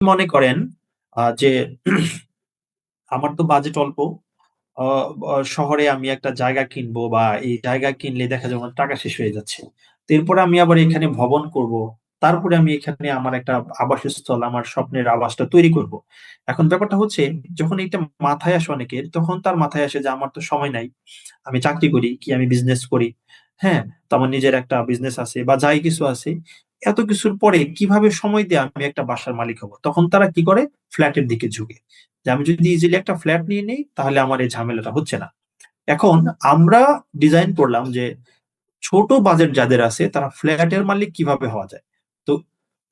মনে করেন যে আমার তো বাজেট অল্প। শহরে আমি একটা জায়গা কিনবো বা এই জায়গা কিনলে দেখা যাবে আমার টাকা শেষ হয়ে যাচ্ছে। তো এরপরে আমি আবার এখানে ভবন করব। তারপরে আমি এখানে আমার একটা আবাসস্থল, আমার স্বপ্নের আবাসটা তৈরি করব। এখন ব্যাপারটা হচ্ছে, যখন এটা মাথায় আসে অনেকের, তখন তার মাথায় আসে যে আমার তো সময় নাই। আমি চাকরি করি কি আমি বিজনেস করি। হ্যাঁ, তো আমার নিজের একটা বিজনেস আছে বা যাই কিছু আছে। এত কিছুর পরে কিভাবে সময় দিয়ে আমি একটা বাসার মালিক হব? তখন তারা কি করে? ফ্ল্যাটের দিকে ঝুঁকে। যে আমি যদি ইজিলি একটা ফ্ল্যাট নিয়ে নেই তাহলে আমার এই ঝামেলাটা হচ্ছে না। এখন আমরা ডিজাইন করলাম যে ছোট বাজেট যাদের আছে তারা ফ্ল্যাটের মালিক কিভাবে হওয়া যায়। তো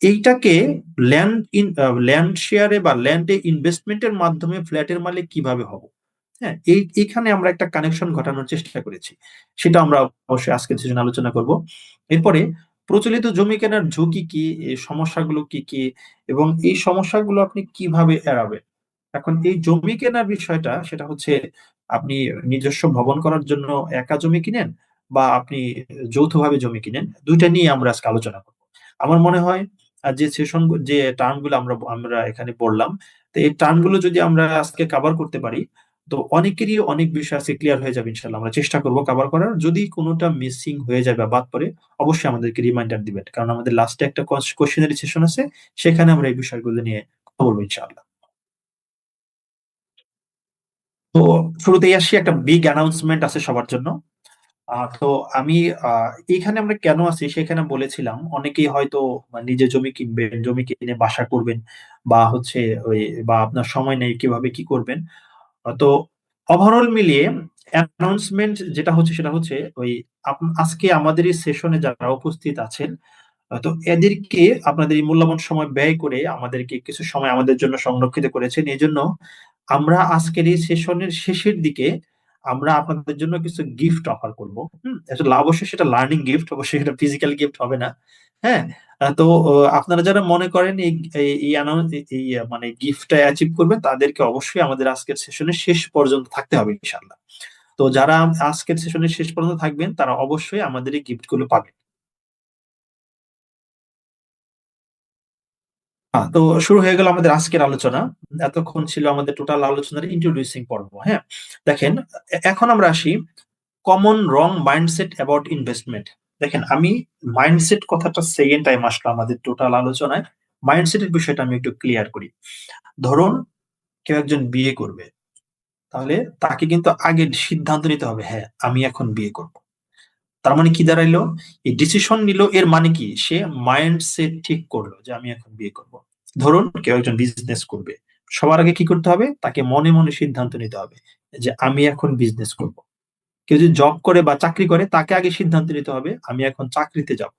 এইটাকে ল্যান্ড শেয়ারে বা ল্যান্ডে ইনভেস্টমেন্টের মাধ্যমে ফ্ল্যাটের মালিক কিভাবে হব। হ্যাঁ, এইখানে আমরা একটা কানেকশন ঘটানোর চেষ্টা করেছি। সেটা আমরা অবশ্যই আজকের সেশনে আলোচনা করব। এরপরে প্রচলিত জমি কেনার ঝুঁকি কি, এই সমস্যাগুলো কি কি, এবং এই সমস্যাগুলো আপনি কিভাবে এড়াবেন। এখন এই জমি কেনার বিষয়টা সেটা হচ্ছে, আপনি নিজস্ব ভবন করার জন্য একা জমি কিনেন বা আপনি যৌথভাবে জমি কিনেন, দুইটা নিয়ে আমরা আজকে আলোচনা করব। আমার মনে হয় যে সেশন, যে টার্ম গুলো আমরা আমরা এখানে পড়লাম, তো এই টার্ম গুলো যদি আমরা আজকে কভার করতে পারি, তো অনেকেরই অনেক বিষয় আজকে ক্লিয়ার হয়ে যাবে ইনশাল্লাহ। আমরা চেষ্টা করব কভার করার। যদি কোনোটা মিসিং হয়ে যায় বা বাদ পড়ে, অবশ্যই আমাদেরকে রিমাইন্ডার দিবেন, কারণ আমাদের লাস্টে একটা কোশ্চেনারি সেশন আছে, সেখানে আমরা এই বিষয়গুলো নিয়ে কথা বলবো ইনশাআল্লাহ। তো শুরুতেই আসি, একটা বিগ অ্যানাউন্সমেন্ট আছে সবার জন্য। তো আমি এইখানে আমরা কেন আছি সেখানে বলেছিলাম, অনেকেই হয়তো নিজে জমি কিনবেন, জমি কিনে বাসা করবেন, বা হচ্ছে ওই, বা আপনার সময় নেই কিভাবে কি করবেন। তো ওভারঅল মিলিয়ে অ্যানাউন্সমেন্ট যেটা হচ্ছে সেটা হচ্ছে ওই, আজকে আমাদের এই সেশনে যারা উপস্থিত আছেন, তো এদেরকে আপনাদের এই মূল্যবান সময় ব্যয় করে আমাদেরকে কিছু সময় আমাদের জন্য সংরক্ষিত করেছেন। এই জন্য আমরা আজকের এই সেশনের শেষের দিকে আমরা আপনাদের জন্য কিছু গিফট অফার করব। আসলে অবশ্যই সেটা লার্নিং গিফট, অবশ্যই এটা ফিজিক্যাল গিফট হবে না। হ্যাঁ, তো আপনারা যারা মনে করেন এই এই- এই announce- এই মানে গিফটটা অ্যাচিভ করবেন, তাদেরকে অবশ্যই আমাদের আজকের সেশনের শেষ পর্যন্ত থাকতে হবে ইনশাল্লাহ। তো যারা আজকের সেশনের শেষ পর্যন্ত থাকবেন তারা অবশ্যই আমাদের এই গিফট গুলো পাবেন। তো শুরু হয়ে গেল আমাদের আজকের আলোচনা। এতক্ষণ ছিল আমাদের টোটাল আলোচনার ইন্ট্রোডিউসিং পর্ব। হ্যাঁ, দেখেন, এখন আমরা আসি common wrong mindset about investment. দেখেন, আমি মাইন্ডসেট কথাটা সেকেন্ড টাইম আসলো আমাদের টোটাল আলোচনায়। মাইন্ডসেটের বিষয়টা আমি একটু ক্লিয়ার করি। ধরুন কেউ একজন বিয়ে করবে, তাহলে তাকে কিন্তু আগে সিদ্ধান্ত নিতে হবে, হ্যাঁ আমি এখন বিয়ে করব। তার মানে কি দাঁড়াইলো? এই ডিসিশন নিল, এর মানে কি সে মাইন্ডসেট ঠিক করলো যে আমি এখন বিয়ে করব। ধরুন কেউ একজন বিজনেস করবে, সবার আগে কি করতে হবে? তাকে মনে মনে সিদ্ধান্ত নিতে হবে যে আমি এখন বিজনেস করব। কেউ যদি জব করে বা চাকরি করে, তাকে আগে সিদ্ধান্ত নিতে হবে আমি এখন চাকরিতে যাব।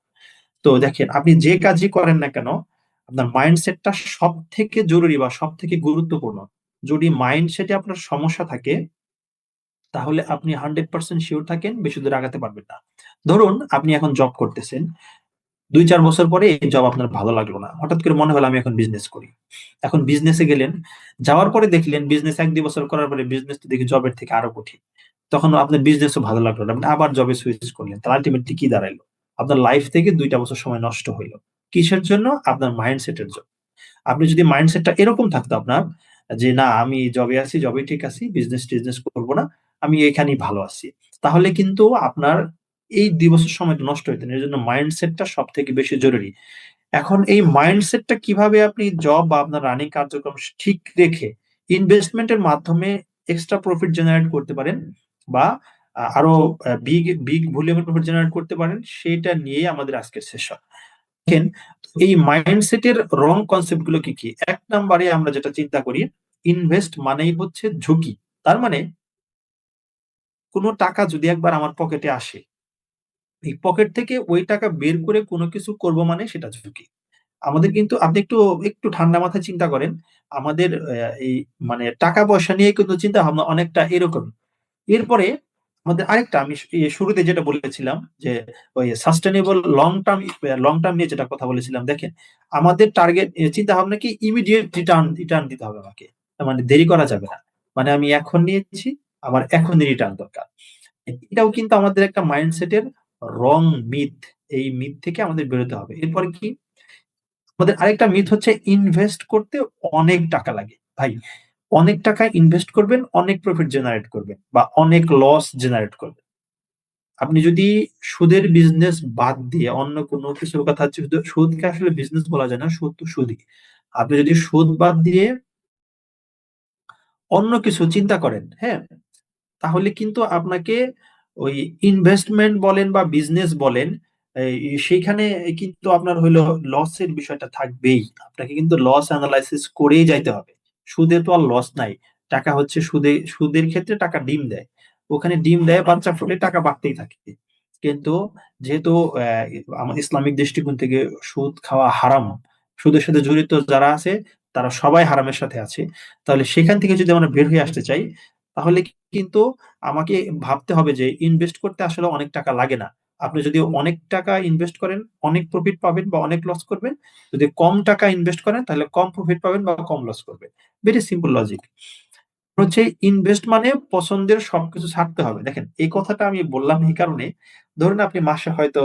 তো দেখেন, আপনি যে কাজই করেন না কেন, আপনার মাইন্ডসেটটা সব থেকে জরুরি বা সব থেকে গুরুত্বপূর্ণ। যদি মাইন্ডসেটে আপনার সমস্যা থাকে, তাহলে আপনি 100% শিওর থাকেন বেশি দূর আগাতে পারবেন না। ধরুন আপনি এখন জব করতেছেন, 2-4 বছর পরে এই জব আপনার ভালো লাগলো না, হঠাৎ করে মনে হলো আমি এখন বিজনেস করি। এখন বিজনেসে গেলেন, যাওয়ার পরে দেখলেন বিজনেস 1-2 বছর করার পরে বিজনেস তো দেখি জবের থেকে আরো কঠিন। তখন আপনার বিজনেসও ভালো লাগলো না, আপনি আবার জবে সুইচ করলেন, তাহলে আলটিমেটলি কি দাঁড়াইলো? আপনার লাইফ থেকে 2টা বছর সময় নষ্ট হইলো। কিসের জন্য? আপনার মাইন্ডসেটের জন্য। আপনি যদি মাইন্ডসেটটা এরকম থাকতো আপনার, যে না আমি জবে আছি, জবে ঠিক আছি, বিজনেস টিজনেস করবো না, আমি এখানেই ভালো আছি, তাহলে কিন্তু আপনার এই 2 বছর সময় নষ্ট হইতো না। এর জন্য মাইন্ডসেটটা সব থেকে বেশি জরুরি। এখন এই মাইন্ডসেটটা কিভাবে আপনি জব বা আপনার রানিং কার্যক্রম ঠিক রেখে ইনভেস্টমেন্টের মাধ্যমে এক্সট্রা প্রফিট জেনারেট করতে পারেন, বা আরো বিগ বিগ ভলিউমের প্রফিট জেনারেট করতে পারেন, সেটা নিয়ে আমাদের আজকের সেশন। দেখেন, এই মাইন্ডসেটের রং কনসেপ্ট গুলো কি কি। 1 নম্বরে আমরা যেটা চিন্তা করি, ইনভেস্ট মানেই হচ্ছে ঝুঁকি। তার মানে কোনো টাকা যদি একবার আমার পকেটে আসে, এই পকেট থেকে ওই টাকা বের করে কোনো কিছু করব মানে সেটা ঝুঁকি। আমাদের কিন্তু, আপনি একটু একটু ঠান্ডা মাথায় চিন্তা করেন, আমাদের এই মানে টাকা পয়সা নিয়ে কিন্তু চিন্তা ভাবনা অনেকটা এরকম। এরপরে আমাদের আরেকটা, আমি শুরুতে যেটা বলেছিলাম যে ওই সাস্টেনেবল লং টার্ম নিয়ে যেটা কথা বলেছিলাম। দেখেন, আমাদের টার্গেট চিন্তা ভাবনা কি, ইমিডিয়েট রিটার্ন রিটার্ন দিতে হবে আমাকে। তার মানে দেরি করা যাবে না। মানে আমি এখন নিয়েছি, আমার এখনই রিটার্ন দরকার। এটাও কিন্তু আমাদের একটা মাইন্ডসেটের রং মিথ। এই মিথ থেকে আমাদের বেরোতে হবে। এরপরে কি, আমাদের আরেকটা মিথ হচ্ছে ইনভেস্ট করতে অনেক টাকা লাগে। ভাই, অনেক টাকা ইনভেস্ট করবেন, অনেক প্রফিট জেনারেট করবেন বা অনেক লস জেনারেট করবেন। আপনি যদি সুদের বিজনেস বাদ দিয়ে অন্য কোনো কিছুর কথা হচ্ছে, সুদকে আসলে বিজনেস বলা যায় না, সুদ তো সুদই। আপনি যদি সুদ বাদ দিয়ে অন্য কিছু চিন্তা করেন, হ্যাঁ, তাহলে কিন্তু আপনাকে ওই ইনভেস্টমেন্ট বলেন বা বিজনেস বলেন, সেইখানে কিন্তু আপনার হইলো লসের বিষয়টা থাকবেই। আপনাকে কিন্তু লস অ্যানালাইসিস করেই যাইতে হবে। সুদে তো আর লস নাই। টাকা হচ্ছে সুদের ক্ষেত্রে টাকা ডিম দেয়। ওখানে ডিম দেয়, বাচ্চা ফুটে, টাকা বাড়তেই থাকে। কিন্তু যেহেতু আমার ইসলামিক দৃষ্টিকোণ থেকে সুদ খাওয়া হারাম, সুদের সাথে জড়িত যারা আছে তারা সবাই হারামের সাথে আছে। তাহলে সেখান থেকে যদি আমরা বের হয়ে আসতে চাই, তাহলে কিন্তু আমাকে ভাবতে হবে যে ইনভেস্ট করতে আসলে অনেক টাকা লাগে না। আপনি যদি অনেক টাকা ইনভেস্ট করেন, অনেক প্রফিট পাবেন বা অনেক লস করবেন। যদি কম টাকা ইনভেস্ট করেন, তাহলে কম প্রফিট পাবেন বা কম লস করবেন। Very simple logic. হচ্ছে ইনভেস্ট মানে পছন্দের সবকিছু ছাড়তে হবে। দেখেন, এই কথাটা আমি বললাম এই কারণে, ধরুন আপনি মাসে হয়তো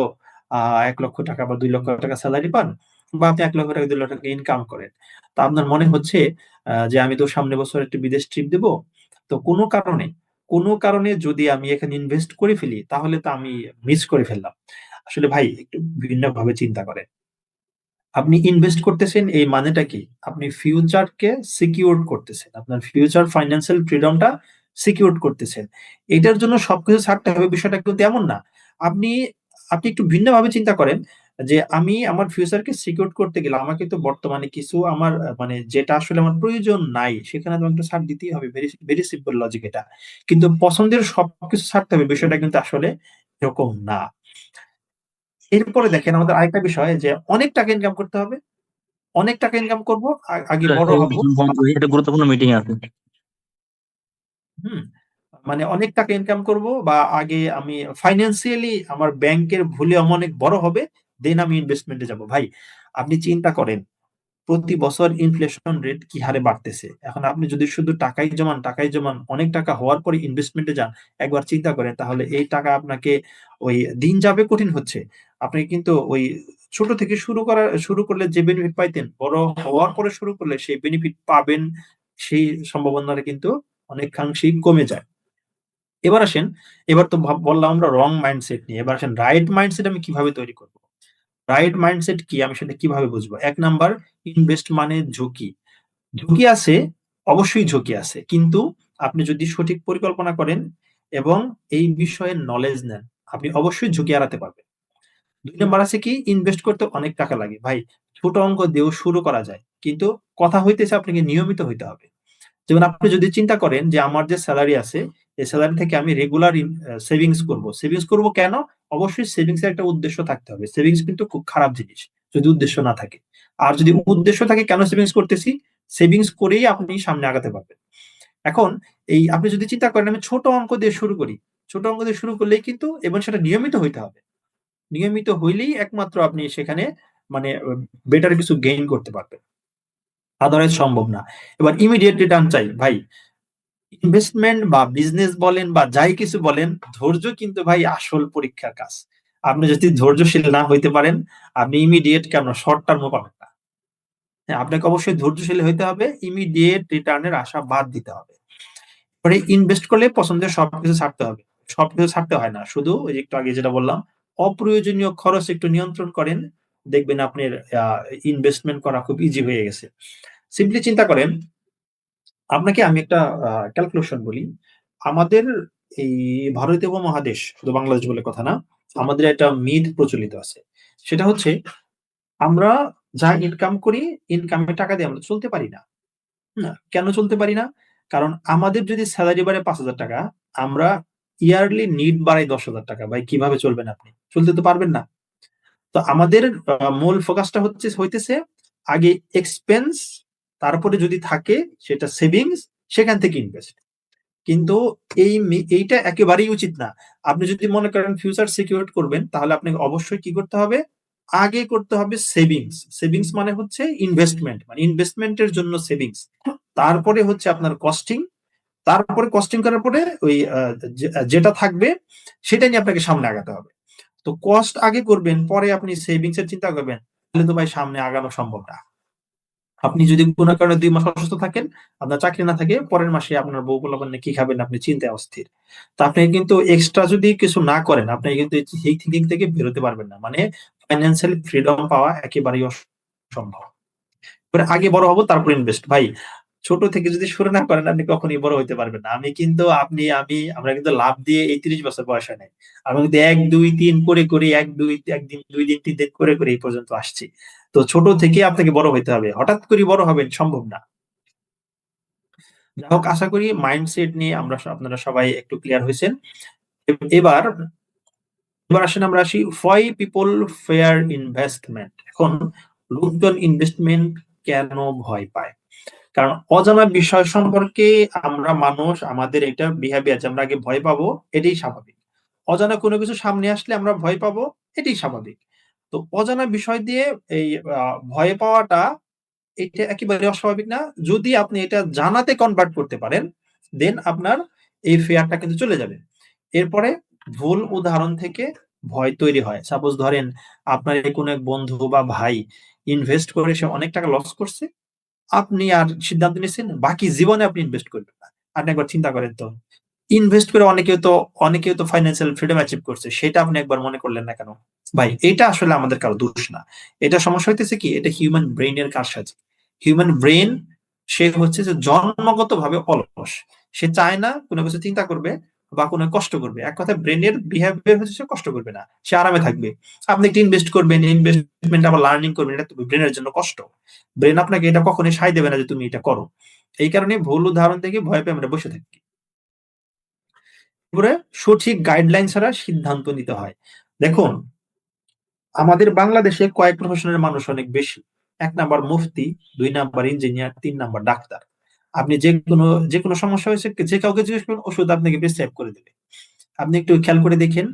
১,০০,০০০ বা ২,০০,০০০ সেলারি পান, বা আপনি ১,০০,০০০ ২,০০,০০০ ইনকাম করেন। তো আপনার মনে হচ্ছে যে আমি তো সামনের বছর একটা বিদেশ ট্রিপ দিব। তো কোনো কারণে যদি আমি এখানে ইনভেস্ট করে ফেলি, তাহলে তো আমি মিস করে ফেললাম। আসলে ভাই, একটু ভিন্নভাবে চিন্তা করেন। আপনি ইনভেস্ট করতেছেন, এই মানেটা কি? আপনি ফিউচারকে সিকিউর করতেছেন। আপনার ফিউচার ফাইন্যান্সিয়াল ফ্রিডমটা সিকিউর করতেছেন। এটার জন্য সবকিছু ছাড়তে হবে, বিষয়টা কিন্তু এমন না। আপনি আপনি একটু ভিন্নভাবে চিন্তা করেন যে আমি আমার ফিউচারকে সিকিউর করতে গেলে আমাকে তো বর্তমানে কিছু আমার মানে যেটা আসলে আমার প্রয়োজন নাই, সেখানে তো একটা ছাড় দিতেই হবে। ভেরি ভেরি সিম্পল লজিক এটা। কিন্তু পছন্দের সবকিছু ছাড়তে হবে, বিষয়টা কিন্তু আসলে এরকম না। এরপরে দেখেন, আমাদের আরেকটা বিষয় যে অনেক টাকা ইনকাম করতে হবে। অনেক টাকা ইনকাম করব, আগে বড় হব। একটা গুরুত্বপূর্ণ মিটিং আছে। হুম, মানে অনেক টাকা ইনকাম করব, বা আগে আমি ফাইন্যান্সিয়ালি আমার ব্যাংকের ভলিউম অনেক বড় হবে, দেন আমি ইনভেস্টমেন্টে যাব। ভাই, আপনি চিন্তা করেন প্রতি বছর ইনফ্লেশন রেট কি হারে বাড়তেছে। এখন আপনি যদি শুধু টাকাই জমান অনেক টাকা হওয়ার পরে ইনভেস্টমেন্টে যান, একবার চিন্তা করেন তাহলে এই টাকা আপনাকে ওই দিন যাবে কঠিন হচ্ছে। আপনি কিন্তু ওই ছোট থেকে শুরু করলে যে বেনিফিট পাইতেন, বড় হওয়ার পরে শুরু করলে সেই বেনিফিট পাবেন, সেই সম্ভাবনাটা কিন্তু অনেকাংশেই কমে যায়। এবার আসেন, এবার তো বললাম আমরা রং মাইন্ডসেট নিয়ে, এবার আসেন রাইট মাইন্ডসেট আমি কিভাবে তৈরি করব। রাইট মাইন্ডসেট কি, আমি সেটা কিভাবে বুঝবো? ১ নাম্বার, ইনভেস্ট মানে ঝুঁকি। ঝুঁকি আছে, অবশ্যই ঝুঁকি আছে, কিন্তু আপনি যদি সঠিক পরিকল্পনা করেন এবং এই বিষয়ে নলেজ নেন, আপনি অবশ্যই ঝুঁকি এড়াতে পারবেন। ২ নাম্বার আছে কি, ইনভেস্ট করতে অনেক টাকা লাগে। ভাই, ছোট অঙ্ক দিয়েও শুরু করা যায়, কিন্তু কথা হইতেছে আপনাকে নিয়মিত হইতে হবে। যেমন আপনি যদি চিন্তা করেন যে আমার যে স্যালারি আছে, এই স্যালারি থেকে আমি রেগুলার সেভিংস করব কেন? অবশ্যই সেভিংস এর একটা উদ্দেশ্য থাকতে হবে। সেভিংস কিন্তু খুব খারাপ জিনিস যদি উদ্দেশ্য না থাকে। আর যদি উদ্দেশ্য থাকে কেন সেভিংস করতেছি, সেভিংস করেই আপনি সামনে আগাতে পারবেন। এখন এই আপনি যদি চিন্তা করেন আমি ছোট অঙ্ক দিয়ে শুরু করি, ছোট অঙ্ক দিয়ে শুরু করলেই কিন্তু, এবং সেটা নিয়মিত হইতে হবে। নিয়মিত হইলেই একমাত্র আপনি সেখানে মানে বেটার কিছু গেইন করতে পারবেন। আদারওয়াইজ সম্ভব না। এবার ইমিডিয়েট রিটার্ন চাই ভাই। ইনভেস্টমেন্ট বা বিজনেস বলেন বা যাই কিছু বলেন, ধৈর্য কিন্তু ভাই আসল পরীক্ষার কাজ। আপনি যদি ধৈর্যশীল না হইতে পারেন, আপনি ইমিডিয়েট কেন শর্ট টার্মও পাবেন না। হ্যাঁ, আপনাকে অবশ্যই ধৈর্যশীল হইতে হবে, ইমিডিয়েট রিটার্নের আশা বাদ দিতে হবে। পরে ইনভেস্ট করলে পছন্দের সবকিছু ছাড়তে হবে। সবকিছু ছাড়তে হয় না, শুধু ওই যে একটু আগে যেটা বললাম, অপ্রয়োজনীয় খরচ একটু নিয়ন্ত্রণ করেন, দেখবেন আপনার ইনভেস্টমেন্ট করা খুব ইজি হয়ে গেছে। সিম্পলি চিন্তা করেন, আপনাকে আমি একটা ক্যালকুলেশন বলি। আমাদের এই ভারতীয় উপমহাদেশ, শুধু বাংলাদেশ বলে কথা না, আমাদের একটা মিথ প্রচলিত আছে। সেটা হচ্ছে আমরা যা ইনকাম করি, ইনকামের টাকা দিয়ে আমরা চলতে পারি না। না, কেন চলতে পারি না? কারণ আমাদের যদি সেলারি বাড়ে ৫,০০০ টাকা, আমরা ইয়ারলি নিড বাড়াই ১০,০০০ টাকা। ভাই, কিভাবে চলবেন আপনি? চলতে তো পারবেন না। তো আমাদের মূল ফোকাসটা হইতেছে আগে এক্সপেন্স, তারপরে যদি থাকে সেটা সেভিংস, সেখান থেকে ইনভেস্ট। কিন্তু এইটা একেবারেই উচিত না। আপনি যদি মনে করেন ফিউচার সিকিউর করবেন, তাহলে আপনাকে অবশ্যই কি করতে হবে? আগে করতে হবে সেভিংস। সেভিংস মানে হচ্ছে ইনভেস্টমেন্ট, মানে ইনভেস্টমেন্টের জন্য সেভিংস। তারপরে হচ্ছে আপনার কস্টিং। তারপরে কস্টিং করার পরে ওই যেটা থাকবে সেটা নিয়ে আপনাকে সামনে আগাতে হবে। তো কস্ট আগে করবেন, পরে আপনি সেভিংস এর চিন্তা করবেন। তাহলে তো ভাই সামনে আগানো সম্ভব না। আপনি যদি কোনো কারণে 2 মাস অসুস্থ থাকেন, আপনার চাকরি না থাকে, পরের মাসে আপনার বউ পোলাপান নিয়ে কি খাবেন আপনি চিন্তায় অস্থির। তো আপনি কিন্তু এক্সট্রা যদি কিছু না করেন, আপনি কিন্তু এই থিঙ্কিং থেকে বেরোতে পারবেন না। মানে ফাইন্যান্সিয়াল ফ্রিডম পাওয়া একেবারেই অসম্ভব। এবার আগে বড় হবো তারপর ইনভেস্ট ভাই। ছোট থেকে যদি শুরু না করেন আপনি কখনোই বড় হইতে পারবেন না। আমি কিন্তু আমরা কিন্তু লাভ দিয়ে এই 30 বছর বয়স হয় নাই। আমরা কিন্তু 1 2 3 করে করে 1 2 একদিন 2 দিন 3 দিন করে করে এই পর্যন্ত আসছি। তো ছোট থেকে আপনাকে বড় হইতে হবে, হঠাৎ করে বড় হবেন সম্ভব না। যাই হোক, আশা করি মাইন্ডসেট নিয়ে আপনারা সবাই একটু ক্লিয়ার হয়েছেন। এবার এবার আসেন আমরা আসি why people fear investment। এখন লোকজন ইনভেস্টমেন্ট কেন ভয় পায়? কারণ অজানা বিষয় সম্পর্কে আমরা মানুষ, আমাদের এটা বিহেভিয়ার যে আমরা আগে ভয় পাবো, এটাই স্বাভাবিক। অজানা কোনো কিছু সামনে আসলে আমরা ভয় পাবো, এটাই স্বাভাবিক। তো অজানা বিষয় দিয়ে এই ভয় পাওয়াটা এটা একেবারে অস্বাভাবিক না। যদি আপনি এটা জানাতে কনভার্ট করতে পারেন, দেন আপনার এই ফিয়ারটা কিন্তু চলে যাবে। এরপরে ভুল উদাহরণ থেকে ভয় তৈরি হয়। সাপোজ ধরেন আপনার কোনো এক বন্ধু বা ভাই ইনভেস্ট করে সে অনেক টাকা লস করছে। আপনি আর সিদ্ধান্ত নিয়েছেন বাকি জীবনে আপনি ইনভেস্ট করবেন না। আপনি একবার চিন্তা করেন তো। ইনভেস্ট করে অনেকেও তো ফাইন্যান্সিয়াল ফ্রিডম অ্যাচিভ করছে। সেটা আপনি একবার মনে করলেন না কেন? ভাই এটা আসলে আমাদের কারো দোষ না। এটা সমস্যা হইতেছে কি, এটা হিউম্যান ব্রেইন এর কারসাজি। হিউম্যান ব্রেইন সে হচ্ছে যে জন্মগতভাবে অলস। সে চায় না কোনো কিছু চিন্তা করবে বা কোনো কষ্ট করবে। এক কথায় ব্রেনের বিহেভিয়ার হচ্ছে সে কষ্ট করবে না। সে আরামে থাকবে। আপনি একটা ইনভেস্ট করবেন, ইনভেস্টমেন্ট আবার লার্নিং করবেন, এটা তো ব্রেনের জন্য কষ্ট। ব্রেন আপনাকে এটা কখনোই সায় দেবে না যে তুমি এটা করো। এই কারণে ভুল উদাহরণ থেকে ভয় পেয়ে আমরা বসে থাকি। করে সঠিক গাইডলাইন ছাড়া সিদ্ধান্ত নিতে হয়। দেখুন, আমাদের বাংলাদেশে কয়েক প্রফেশনের মানুষ অনেক বেশি। 1 নাম্বার মুফতি, 2 নাম্বার ইঞ্জিনিয়ার, 3 নাম্বার ডাক্তার। আপনি যে কোনো সমস্যা হয়েছে যে কাউকে জিজ্ঞেস করুন, ওষুধ আপনাকে প্রেসক্রাইব করে দেবে। আপনি একটু খেয়াল করে দেখেন,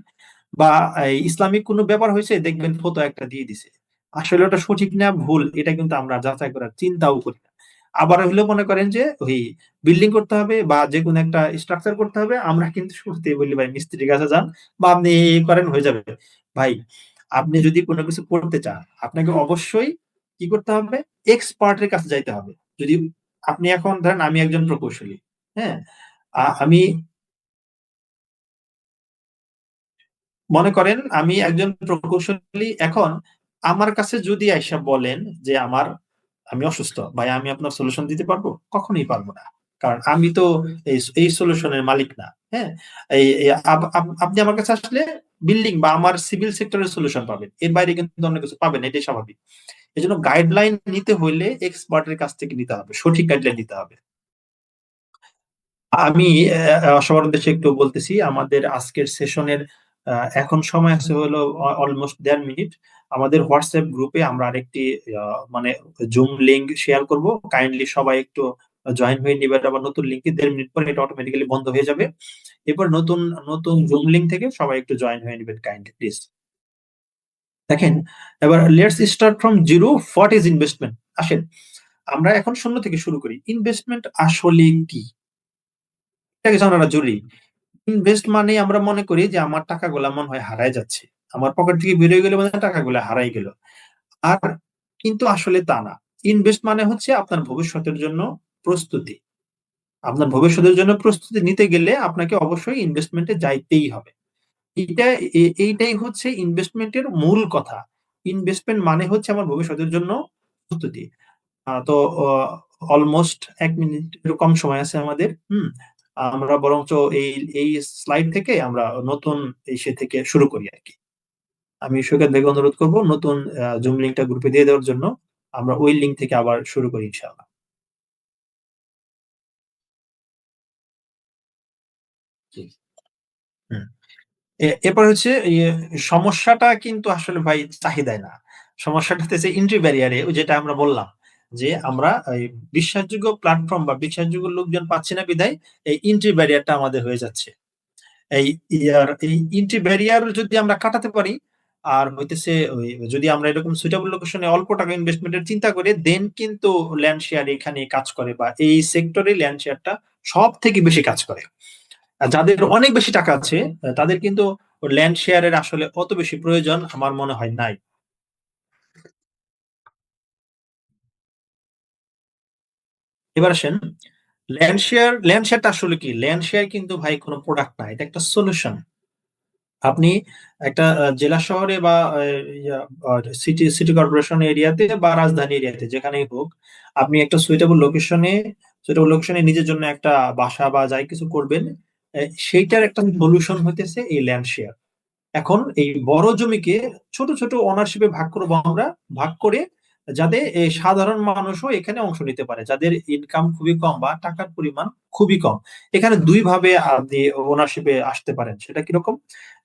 বা এই ইসলামিক কোনো ব্যাপার হয়েছে দেখবেন ফতো একটা দিয়ে দিছে। আসলে ওটা সঠিক না ভুল এটা কিন্তু আমরা যাচাই করার চিন্তাও করি না। আবার হইলেও মনে করেন যে ওই বিল্ডিং করতে হবে বা যেকোনো একটা স্ট্রাকচার করতে হবে, আমরা কিন্তু শুরুতেই বলি ভাই মিস্ত্রির কাছে যান বা আপনি এই করেন হয়ে যাবে। ভাই, আপনি যদি কোনো কিছু করতে চান আপনাকে অবশ্যই কি করতে হবে? এক্সপার্ট এর কাছে যাইতে হবে। যদি আপনি এখন ধরেন আমি একজন প্রকৌশলী, হ্যাঁ? আমি মনে করেন আমি একজন প্রকৌশলী। এখন আমার কাছে যদি আইসা বলেন যে আমি অসুস্থ, ভাই আমি আপনার সলিউশন দিতে পারবো? কখনোই পারবো না। কারণ আমি তো এই সলিউশনের মালিক না। হ্যাঁ? আপনি আমার কাছে আসলে বিল্ডিং বা আমার সিভিল সেক্টরের সলিউশন পাবেন। এর বাইরে কিন্তু অন্য কিছু পাবেন না, এটাই স্বাভাবিক। এজন্য গাইডলাইন নিতে হইলে এক্সপার্ট এর কাছ থেকে নিতে হবে। সঠিক গাইডলাইন নিতে হবে। আমি সবার উদ্দেশ্যে একটু বলতেছি, আমাদের আজকের সেশনের এখন সময় আছে হলো অলমোস্ট 1.5 মিনিট। আমাদের হোয়াটসঅ্যাপ গ্রুপে আমরা আরেকটি মানে জুম লিংক শেয়ার করব। কাইন্ডলি সবাই একটু জয়েন হয়ে নিবেন। আবার নতুন লিংকে 1.5 মিনিট পরে এটা অটোমেটিক্যালি বন্ধ হয়ে যাবে। এরপর নতুন নতুন জুম লিংক থেকে সবাই একটু জয়েন হয়ে নিবেন কাইন্ডলি প্লিজ। দেখেন, এবার let's start from zero. What is investment? আসেন আমরা এখন শূন্য থেকে শুরু করি। ইনভেস্টমেন্ট আসলে কি? এটা জানাটা জরুরি। ইনভেস্ট মানে আমরা মনে করি যে আমার টাকাগুলা মনে হয় হারায় যাচ্ছে। আমার পকেট থেকে বের হয়ে গেলে মানে টাকাগুলা হারায় গেল। আর কিন্তু আসলে তা না। ইনভেস্ট মানে হচ্ছে আপনার ভবিষ্যতের জন্য প্রস্তুতি। আপনার ভবিষ্যতের জন্য প্রস্তুতি নিতে গেলে আপনাকে অবশ্যই ইনভেস্টমেন্টে যাইতেই হবে। এইটা এইটাই হচ্ছে ইনভেস্টমেন্টের মূল কথা। ইনভেস্টমেন্ট মানে হচ্ছে আমার ভবিষ্যতের জন্য প্রস্তুতি। তো অলমোস্ট ১ মিনিটের কম সময় আছে আমাদের। আমরা বরঞ্চ এই এই স্লাইড থেকে আমরা নতুন ইসে থেকে শুরু করি আরকি। আমি সৈকত ভাইকে অনুরোধ করব নতুন জুম লিংকটা গ্রুপে দিয়ে দেওয়ার জন্য। আমরা ওই লিংক থেকে আবার শুরু করি ইনশাআল্লাহ। জি। হুম। এরপর হচ্ছে সমস্যাটা কিন্তু আসলে ভাই চাহিদায় না। সমস্যাটা হচ্ছে এন্ট্রি ব্যারিয়ারে, ওই যেটা আমরা বললাম যে আমরা এই বিশ্বাসযোগ্য প্ল্যাটফর্ম বা বিশ্বাসযোগ্য লোকজন পাচ্ছি না বিধায় এই এন্ট্রি ব্যারিয়ারটা আমাদের হয়ে যাচ্ছে। এই এন্ট্রি ব্যারিয়ার যদি আমরা কাটাতে পারি, আর হইতেছে ওই যদি আমরা এরকম সুইটেবল লোকেশনে অল্প টাকা ইনভেস্টমেন্টের চিন্তা করি, দেন কিন্তু ল্যান্ড শেয়ার এখানে কাজ করে বা এই সেক্টরে ল্যান্ড শেয়ারটা সবথেকে বেশি কাজ করে। আর যাদের অনেক বেশি টাকা আছে তাদের কিন্তু ল্যান্ড শেয়ারের আসলে অত বেশি প্রয়োজন আমার মনে হয় নাই। এবার আসেন ল্যান্ড শেয়ারটা আসলে কি? ল্যান্ড শেয়ার কিন্তু ভাই কোনো প্রোডাক্ট না, এটা একটা সলিউশন। আপনি একটা জেলা শহরে বা সিটি সিটি কর্পোরেশন এরিয়াতে বা রাজধানী এরিয়াতে যেখানেই হোক, আপনি একটা সুইটেবল লোকেশনে নিজের জন্য একটা বাসা বা যাই কিছু করবেন, সেইটার একটা সলিউশন হইতেছে এই ল্যান্ড শেয়ার। এখন এই বড় জমিকে ছোট ছোট ওনারশিপে ভাগ করবো আমরা, ভাগ করে যাতে এই সাধারণ মানুষও এখানে অংশ নিতে পারে, যাদের ইনকাম খুবই কম বা টাকার পরিমাণ খুবই কম। এখানে দুই ভাবে আপনি ওনারশিপে আসতে পারেন। সেটা কিরকম?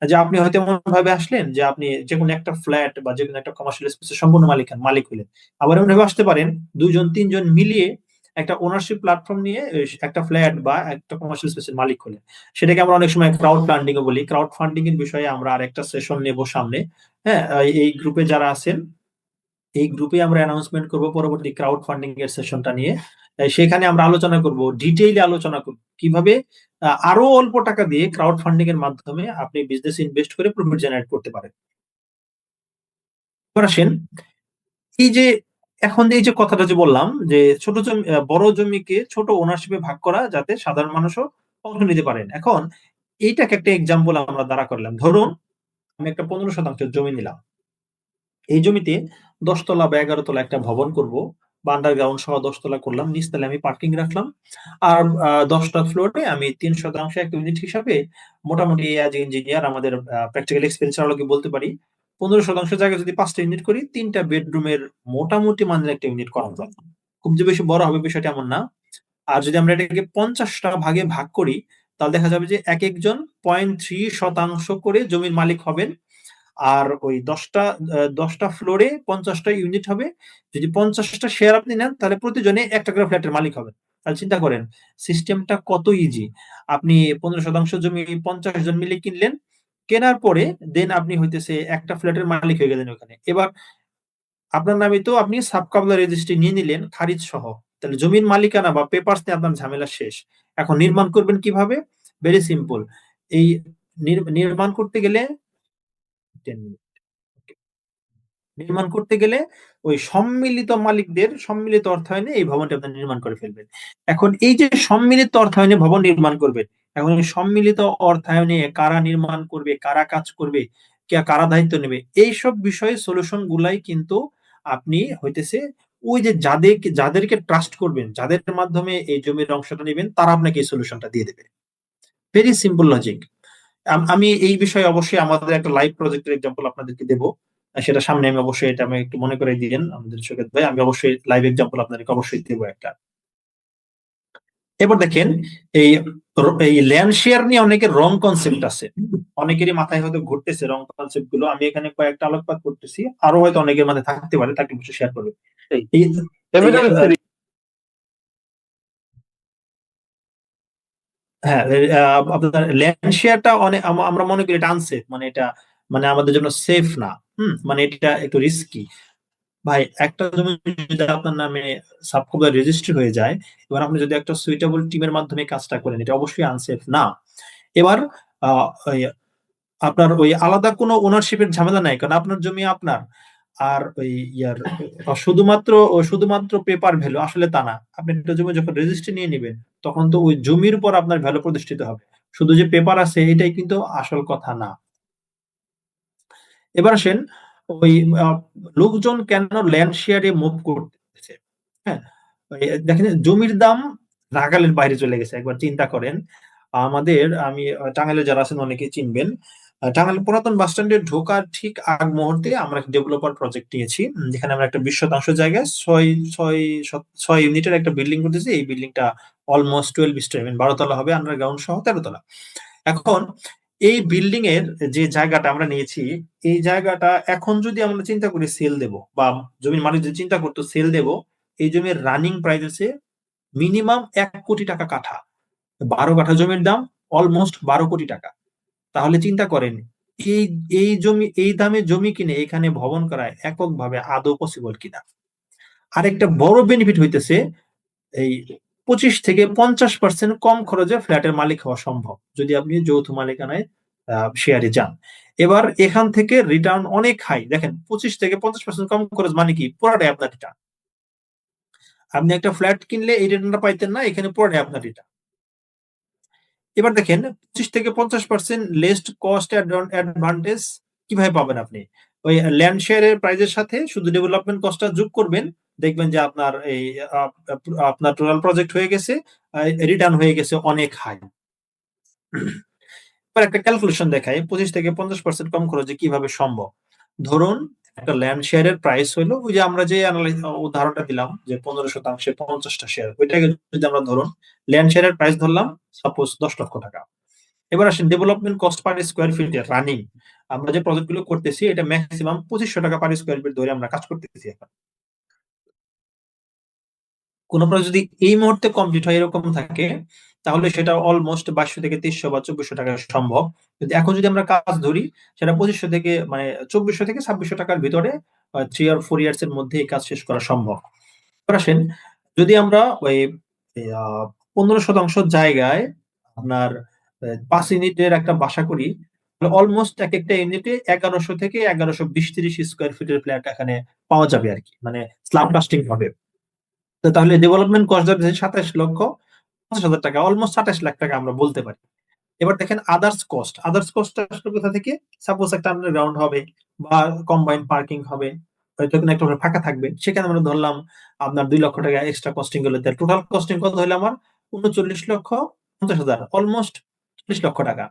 যে আপনি হয়তো এমন ভাবে আসলেন যে আপনি যে কোনো একটা ফ্ল্যাট বা যে কোনো একটা কমার্শিয়াল স্পেসের সম্পূর্ণ মালিক হলেন। আবার এমন ভাবে আসতে পারেন দুইজন তিনজন মিলিয়ে একটা ওনারশিপ প্ল্যাটফর্ম নিয়ে একটা ফ্ল্যাট বা একটা কমার্শিয়াল স্পেসের মালিক হলেন। সেটাকে আমরা অনেক সময় ক্রাউড ফান্ডিং ও বলি। ক্রাউড ফান্ডিং এর বিষয়ে আমরা আরেকটা সেশন নেব সামনে। হ্যাঁ, এই গ্রুপে যারা আছেন, এই গ্রুপে আমরা অ্যানাউন্সমেন্ট করব পরবর্তী ক্রাউড ফান্ডিং এর সেশনটা নিয়ে। সেখানে আমরা আলোচনা করব, ডিটেইলে আলোচনা করব কিভাবে আরো অল্প টাকা দিয়ে ক্রাউড ফান্ডিং এর মাধ্যমে আপনি বিজনেস ইনভেস্ট করে প্রফিট জেনারেট করতে পারেন। এবার আসেন, এই যে এখন এই যে কথাটা যে বললাম যে ছোট জমি বড় জমিকে ছোট ওনারশিপে ভাগ করা যাতে সাধারণ মানুষও অংশ নিতে পারেন। এখন এইটাকে একটা এক্সাম্পল আমরা দাঁড়া করলাম। ধরুন আমি একটা 15 শতাংশ জমি নিলাম। এই জমিতে 10 তলা বা 11 তলা একটা ভবন করব, বা আন্ডারগ্রাউন্ড সহ 10 তলা করলাম, নিচতলায় আমি পার্কিং রাখলাম। আর 10টা ফ্লোরে আমি 3 শতাংশ একটা ইউনিট হিসাবে মোটামুটি অ্যাজ ইঞ্জিনিয়ার আমাদের প্র্যাকটিক্যাল এক্সপেরিয়েন্স আলোকে বলতে পারি 15 শতাংশ জায়গায় যদি 5টা ইউনিট করি, 3টা বেডরুমের মোটামুটি মানের একটা ইউনিট করা যায়। খুব যে বেশি বড় হবে বিষয়টা এমন না। আর যদি আমরা এটাকে 50টা ভাগে ভাগ করি, তাহলে দেখা যাবে যে এক একজন 0.3 শতাংশ করে জমির মালিক হবেন। আর ওই 10টা ফ্লোরে 50টা ইউনিট হবে। যদি 50টা শেয়ার আপনি নেন, তাহলে প্রতিজনে একটা করে ফ্ল্যাটের মালিক হবেন। তাহলে চিন্তা করেন সিস্টেমটা কত ইজি। আপনি 15 শতাংশ জমি 50 জন মিলে কিনলেন, কেনার পরে দেন আপনি হইতেছে একটা ফ্ল্যাটের মালিক হয়ে গেলেন ওখানে। এবার আপনার নামে তো আপনি সাবকাবলা রেজিস্ট্রি নিয়ে নিলেন খারিজ সহ। তাহলে জমির মালিকানা বা পেপারস নিয়ে আপনার ঝামেলা শেষ। এখন নির্মাণ করবেন কিভাবে? Very simple. এই নির্মাণ করতে গেলে 10 মিনিট। নির্মাণ করতে গেলে ওই সম্মিলিত মালিকদের সম্মিলিত অর্থায়নে এই ভবনটি আপনি নির্মাণ করে ফেলবেন। এখন এই যে সম্মিলিত অর্থায়নে ভবন নির্মাণ করবেন, এখন এই সম্মিলিত অর্থায়নে কারা নির্মাণ করবে, কারা কাজ করবে, কারা দায়িত্ব নেবে, এইসব বিষয়ে সলিউশন গুলাই কিন্তু আপনি হইতেছে ওই যে যাদেরকে ট্রাস্ট করবেন, যাদের মাধ্যমে এই জমির অংশটা নেবেন, তারা আপনাকে এই সলিউশনটা দিয়ে দেবে। Very simple logic. আমি এই বিষয়ে অবশ্যই আমাদের একটা লাইভ প্রজেক্টের এক্সাম্পল আপনাদেরকে দেবো। সেটা সামনে আমি অবশ্যই, এটা আমি একটু মনে করে দিয়েন আমাদের সৈকত ভাই, আমি অবশ্যই লাইভ এক্সাম্পল আপনাদেরকে অবশ্যই দেবো একটা। এবার দেখেন, এই এই ল্যান্ড শেয়ার নিয়ে অনেকের রং কনসেপ্ট আছে। অনেকেরই মাথায় হয়তো ঘুরতেছে রং কনসেপ্ট গুলো। আমি এখানে কয়েকটা আলোকপাত করতেছি, আরো হয়তো অনেকের মাথায় থাকতে পারে, তাকে কিছু শেয়ার করবে। এই হ্যাঁ, আপনার ল্যান্ড শেয়ারটা অনেক আমরা মনে করি এটা আনসেফ, মানে এটা মানে আমাদের জন্য সেফ না। মানে এটা একটু রিস্কি। ভাই একটা জমি যদি আপনার নামে সাবকবলা রেজিস্ট্রি হয়ে যায়, এবার আপনি যদি একটা সুইটেবল টিমের মাধ্যমে কাজটা করেন, এটা অবশ্যই আনসেফ না। এবার ওই আপনার ওই আলাদা কোনো ওনারশিপের ঝামেলা নাই, কারণ আপনার জমি আপনার। আর ওই ইয়ার শুধুমাত্র পেপার ভ্যালু আসলে তা না। আপনি একটা জমি যখন রেজিস্ট্রি নিয়ে নেবেন, তখন তো ওই জমির উপর আপনার ভ্যালু প্রতিষ্ঠিত হবে। শুধু যে পেপার আছে এটাই কিন্তু আসল কথা না। এবার আসেন, ওই আহ, লোকজন কেন ল্যান্ড শেয়ারে মুভ করতেছে? হ্যাঁ, দেখেন জমির দাম নাগালের বাইরে চলে গেছে। একবার চিন্তা করেন, আমি টাঙ্গাইলে যারা আছেন অনেকে চিনবেন। টাঙ্গাইল পুরাতন বাস স্ট্যান্ডে ঢোকার ঠিক আগ মুহূর্তে আমরা ডেভেলপার প্রজেক্ট নিয়েছি, যেখানে আমরা একটা 20 শতাংশ জায়গায় 6 ইউনিটের একটা বিল্ডিং করতেছি। এই বিল্ডিংটা অলমোস্ট 12 স্টোরি, 12 তলা হবে, আন্ডারগ্রাউন্ড সহ 13 তলা। এখন এই বিল্ডিং এর যে জায়গাটা আমরা নিয়েছি, এই জায়গাটা এখন যদি আমরা চিন্তা করি সেল দেব, বা জমির মালিক যদি চিন্তা করতো সেল দেব, এই জমির রানিং প্রাইস আছে মিনিমাম 1 কোটি টাকা কাঠা। 12 কাঠা জমির দাম অলমোস্ট 12 কোটি টাকা। তাহলে চিন্তা করেন, এই এই জমি এই দামে জমি কিনে এখানে ভবন করা এককভাবে আদৌ পসিবল কিনা। আরেকটা বড় বেনিফিট হইতেছে, এই 25 থেকে 50% কম খরচে ফ্ল্যাটের মালিক হওয়া সম্ভব যদি আপনি যৌথ মালিকানায় শেয়ারে যান। এবার এখান থেকে রিটার্ন অনেক হাই। দেখেন 25 থেকে 50% কম খরচ মানে কি? পুরাটাই আপনার রিটার্ন। আপনি একটা ফ্ল্যাট কিনলে এই রিটার্নটা পাইতেন না, এখানে পড়ে আপনার রিটার্ন। এবার দেখেন 25 থেকে 50% লেস্ট কস্ট অ্যাডভান্টেজ কিভাবে পাবেন আপনি? ওই ল্যান্ড শেয়ারের প্রাইসের সাথে শুধু ডেভেলপমেন্ট কস্টটা যোগ করবেন, দেখবেন যে আপনার এই আপনার টোটাল প্রজেক্ট হয়ে গেছে, রিটার্ন হয়ে গেছে অনেক হাই। এবার একটা ক্যালকুলেশন দেখাই 25 থেকে 50% কম খরচে কিভাবে সম্ভব। ধরুন একটা ল্যান্ড শেয়ারের প্রাইস হলো ওই যে আমরা যে উদাহরণটা দিলাম যে 15 শতাংশে 50টা শেয়ার, ওইটাকে যদি আমরা ধরুন ল্যান্ড শেয়ারের প্রাইস ধরলাম সাপোজ 10 লক্ষ টাকা। এবার আসেন development cost per square feet running, আমরা যে প্রজেক্ট গুলো করতেছি এটা ম্যাক্সিমাম 2500 টাকা পার স্কোয়ার ফিট ধরে আমরা কাজ করতেছি এখন। কোন প্রজেক্ট যদি এই মুহূর্তে কমপ্লিট হয় এরকম থাকে, তাহলে সেটা অলমোস্ট 2200 থেকে 2300 বা 2400 টাকা সম্ভব। কিন্তু এখন যদি আমরা কাজ ধরি, সেটা 2500 থেকে মানে 2400 থেকে 2600 টাকার ভিতরে 3 or 4 ইয়ার্স এর মধ্যে এই কাজ শেষ করা সম্ভব। এবার আসেন যদি আমরা ওই 15 শতাংশ জায়গায় আপনার 5 ইউনিটের একটা বাসা করি, অলমোস্ট এক একটা ইউনিটে 1100 থেকে 1120-30 স্কোয়ার ফিটের ফ্ল্যাট এখানে পাওয়া যাবে আর কি, মানে স্ল্যাব কাস্টিং হবে। তো তাহলে ডেভেলপমেন্ট কস্ট যাবে 27,50,000 টাকা, অলমোস্ট 27 লাখ টাকা আমরা বলতে পারি। এবার দেখেন আদার্স কস্ট আসলে কোথা থেকে? সাপোজ একটা আন্ডারগ্রাউন্ড হবে বা কম্বাইন্ড পার্কিং হবে, হয়তো কোনো একটা ফাঁকা থাকবে, সেখানে আমরা ধরলাম আপনার 2 লক্ষ টাকা এক্সট্রা কস্টিং গেলে টোটাল কস্টিং কত হলো আমার? 39,50,000, অলমোস্ট 40 লক্ষ টাকা।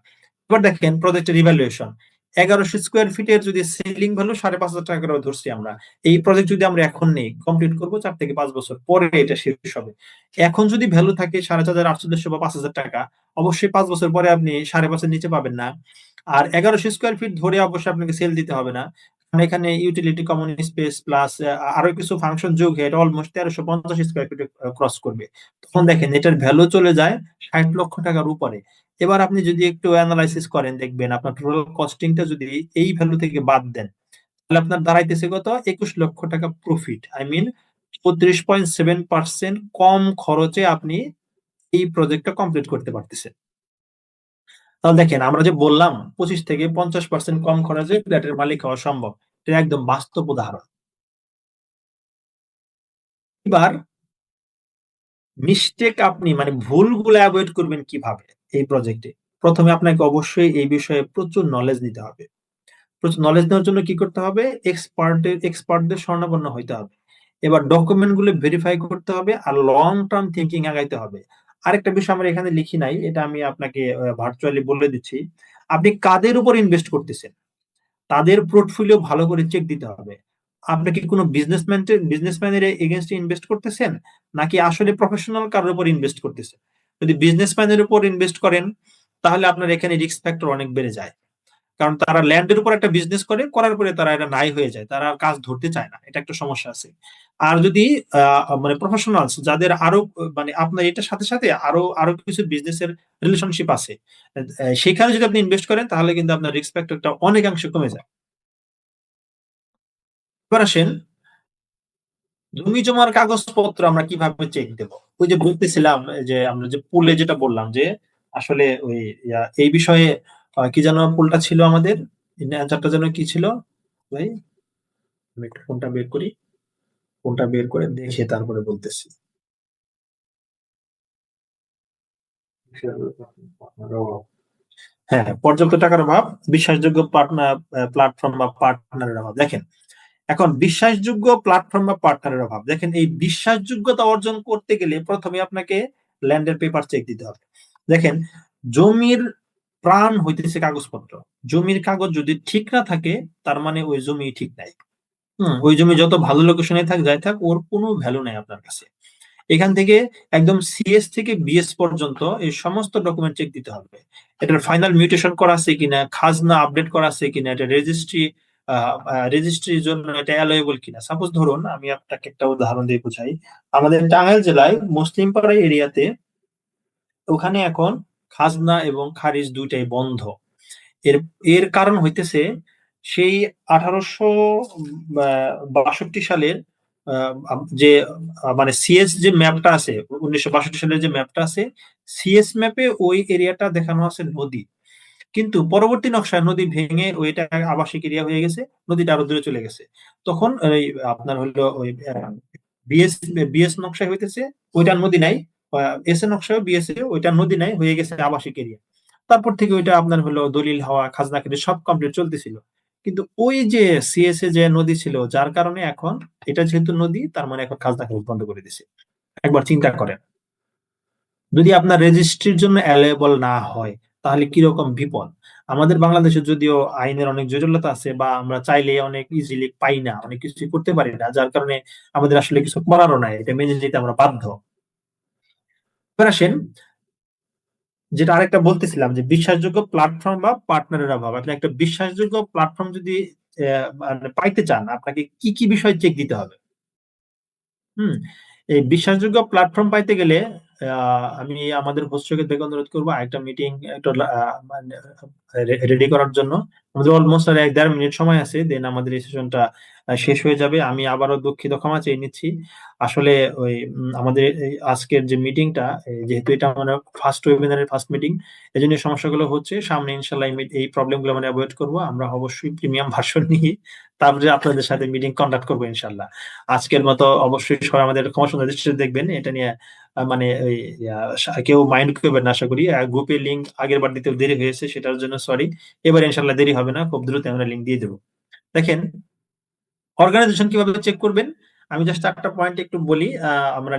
এবার দেখেন প্রজেক্টের ইভ্যালুয়েশন 1100 স্কোয়ার ফিটের যদি সেলিং ভ্যালু 5,500 টাকা করে ধরছি আমরা, এই প্রজেক্ট যদি আমরা এখন নেই কমপ্লিট করবো 4 থেকে 5 বছর পরে এটা শেষ হবে। এখন যদি ভ্যালু থাকে 4,500, 800 বা 5,000 টাকা, অবশ্যই 5 বছর পরে আপনি 5.5-এর নিচে পাবেন না। আর 1100 স্কোয়ার ফিট ধরে অবশ্যই আপনাকে সেল দিতে হবে না, কারণ এখানে ইউটিলিটি কমন স্পেস প্লাস আরো কিছু ফাংশন যোগ হয়ে এটা অলমোস্ট 1350 স্কোয়ার ফিট ক্রস করবে। তখন দেখেন এটার ভ্যালু চলে যায় 60 লক্ষ টাকার উপরে। এবার আপনি যদি একটু অ্যানালাইসিস করেন দেখবেন আপনার টোটাল কস্টিংটা যদি এই ভ্যালু থেকে বাদ দেন, তাহলে আপনার দাঁড়াইতেছে কত? 21 লক্ষ টাকা প্রফিট। আই মিন 34.7% কম খরচে আপনি এই প্রজেক্টটা কমপ্লিট করতে পারতেছেন। তাহলে দেখেন আমরা যে বললাম 25 থেকে 50% কম খরচে ফ্ল্যাটের মালিক হওয়া সম্ভব, এটা একদম বাস্তব উদাহরণ। এবার মিস্টেক আপনি মানে ভুলগুলো অ্যাভয়েড করবেন কিভাবে এই প্রজেক্টে? প্রথমে আপনাকে অবশ্যই এই বিষয়ে প্রচুর নলেজ নিতে হবে। প্রচুর নলেজ নেওয়ার জন্য কি করতে হবে? এক্সপার্টদের শরণাপন্ন হইতে হবে। এবার ডকুমেন্ট গুলো ভেরিফাই করতে হবে আর লং টার্ম থিঙ্কিং আগাইতে হবে। আরেকটা বিষয় আমরা এখানে লিখি নাই, এটা আমি আপনাকে ভার্চুয়ালি বলে দিচ্ছি। আপনি কাদের উপর ইনভেস্ট করতেছেন তাদের পোর্টফোলিও ভালো করে চেক দিতে হবে। আপনি কি কোনো বিজনেসম্যানের এগেইনস্টে ইনভেস্ট করতেছেন, নাকি আসলে প্রফেশনাল কারোর উপর ইনভেস্ট করতেছেন? যদি বিজনেসম্যানের উপর ইনভেস্ট করেন, তাহলে আপনার এখানে রিস্ক ফ্যাক্টর অনেক বেড়ে যায়। কারণ তারা ল্যান্ডের উপর একটা বিজনেস করার পরে তারা এটা নাই হয়ে যায়, তারা আর কাজ ধরতে চায় না, এটা একটা সমস্যা আছে। আর যদি মানে প্রফেশনালস যাদের আরো মানে আপনার এটার সাথে সাথে আরো আরো কিছু বিজনেসের রিলেশনশিপ আছে, সেখানে যদি আপনি ইনভেস্ট করেন তাহলে কিন্তু আপনার রিস্ক ফ্যাক্টরটা অনেকাংশে কমে যায়। এবার আসেন জমি জমার কাগজপত্র আমরা কিভাবে চেক দেব? ওই যে বলতেছিলাম যে আমরা যে পুলে যেটা বললাম যে আসলে ওই এই বিষয়ে কি যেন পুলটা ছিল আমাদের, অ্যান্সারটা যেন কি ছিল ভাই? আমি একটু ফোনটা বের করি, ফোনটা বের করে দেখে তারপরে বলতেছি। হ্যাঁ, পর্যাপ্ত টাকার অভাব, বিশ্বাসযোগ্য পার্টনার প্ল্যাটফর্ম বা পার্টনারের অভাব। দেখেন এখন বিশ্বাসযোগ্য প্ল্যাটফর্ম বা পার্টনারের অভাব, দেখেন এই বিশ্বাসযোগ্যতা অর্জন করতে গেলে প্রথমে আপনাকে ল্যান্ডের পেপার চেক দিতে হবে। দেখেন জমির প্রাণ হইতেছে কাগজপত্র, জমির কাগজ যদি ঠিক না থাকে তার মানে ওই জমি ঠিক নাই। ওই জমি যত ভালো লোকেশনে থাক যাই থাক ওর কোনো ভ্যালু নাই আপনার কাছে। এখান থেকে একদম সিএস থেকে বিএস পর্যন্ত এই সমস্ত ডকুমেন্ট চেক দিতে হবে। এটার ফাইনাল মিউটেশন করা আছে কিনা, খাজনা আপডেট করা আছে কিনা, এটা রেজিস্ট্রির জন্য এটা অ্যালোয়েবল কিনা। সাপোজ ধরুন আমি আপনাকে একটা উদাহরণ দিয়ে বোঝাই, আমাদের টাঙ্গাইল জেলায় মুসলিমপাড়া এরিয়াতে ওখানে এখন খাজনা এবং খারিজ দুইটাই বন্ধ। এর এর কারণ হইতেছে সেই 1862 সালের যে মানে সিএস যে ম্যাপটা আছে, 1962 সালের যে ম্যাপটা আছে, সিএস ম্যাপে ওই এরিয়াটা দেখানো আছে নদী, কিন্তু পরবর্তী নকশায় নদী ভেঙে ওইটা আবাসিক এরিয়া হয়ে গেছে, নদীটা আরো দূরে চলে গেছে। তখন ওই আপনার হলো ওই বিএস বিএস নকশায় হইতেছে ওইটা নদী নাই, এস এ নকশায় বিএস এ ওইটা নদী নাই, হয়ে গেছে আবাসিক এরিয়া। তারপর থেকে ওইটা আপনার হলো দলিল হওয়া, খাজনা কেটে সব কমপ্লিট চলতেছিল। কিন্তু ওই যে সিএসএ যে নদী ছিল, যার কারণে এখন এটা যেহেতু নদী, তার মানে এখন খাজনা খারিজ বন্ধ করে দিছে। একবার চিন্তা করেন, যদি আপনার রেজিস্ট্রির জন্য অ্যালায়েবল না হয় তাহলে কিরকম বিপদ। আমাদের বাংলাদেশে যদিও আইনের অনেক জটিলতা আছে, বা আমরা চাইলে অনেক ইজিলি পাই না, অনেক কিছু করতে পারি না, যার কারণে আমাদের আসলে কিছু করারও নাই, এটা মেনে নিতে আমরা বাধ্য। এবার আসেন, যেটা আরেকটা বলতেছিলাম যে বিশ্বাসযোগ্য প্ল্যাটফর্ম বা পার্টনারের অভাব। আপনি একটা বিশ্বাসযোগ্য প্ল্যাটফর্ম যদি মানে পাইতে চান, আপনাকে কি কি বিষয় চেক দিতে হবে? হুম এই বিশ্বাসযোগ্য প্ল্যাটফর্ম পাইতে গেলে আমি আমাদের হোস্টকে থেকে অনুরোধ করবো একটা মিটিং একটু রেডি করার জন্য। আমাদের অলমোস্ট আর 1-1.5 মিনিট সময় আছে, দেন আমাদের এই সেশনটা শেষ হয়ে যাবে। আমি আবারও দুঃখিত, ক্ষমা চেয়ে নিচ্ছি। আসলে ওই আমাদের এই আজকের যে মিটিংটা, যেহেতু এটা মানে ফার্স্ট ওয়েবিনারের ফার্স্ট মিটিং, এই জন্য এই সমস্যাগুলো হচ্ছে। সামনে ইনশাল্লাহ এই প্রবলেম গুলো মানে অ্যাভয়েড করবো। আমরা অবশ্যই প্রিমিয়াম ভার্সন নিয়ে তারপরে আপনাদের সাথে মিটিং কন্ডাক্ট করবো ইনশাল্লাহ। আজকের মতো অবশ্যই সবাই আমাদের ক্ষমা সুন্দর দৃষ্টিতে দেখবেন এটা নিয়ে। মানে ওই কেউ মাইন্ড করবেন না আশা করি। গ্রুপে লিঙ্ক আগের বার দিতে দেরি হয়েছে, সেটার জন্য সরি। এবার ইনশাল্লাহ দেরি হবে না, খুব দ্রুত আমরা লিঙ্ক দিয়ে দেবো। দেখেন, অর্গানাইজেশন কিভাবে চেক করবেন, আমি জাস্ট একটা পয়েন্ট একটু বলি। আমরা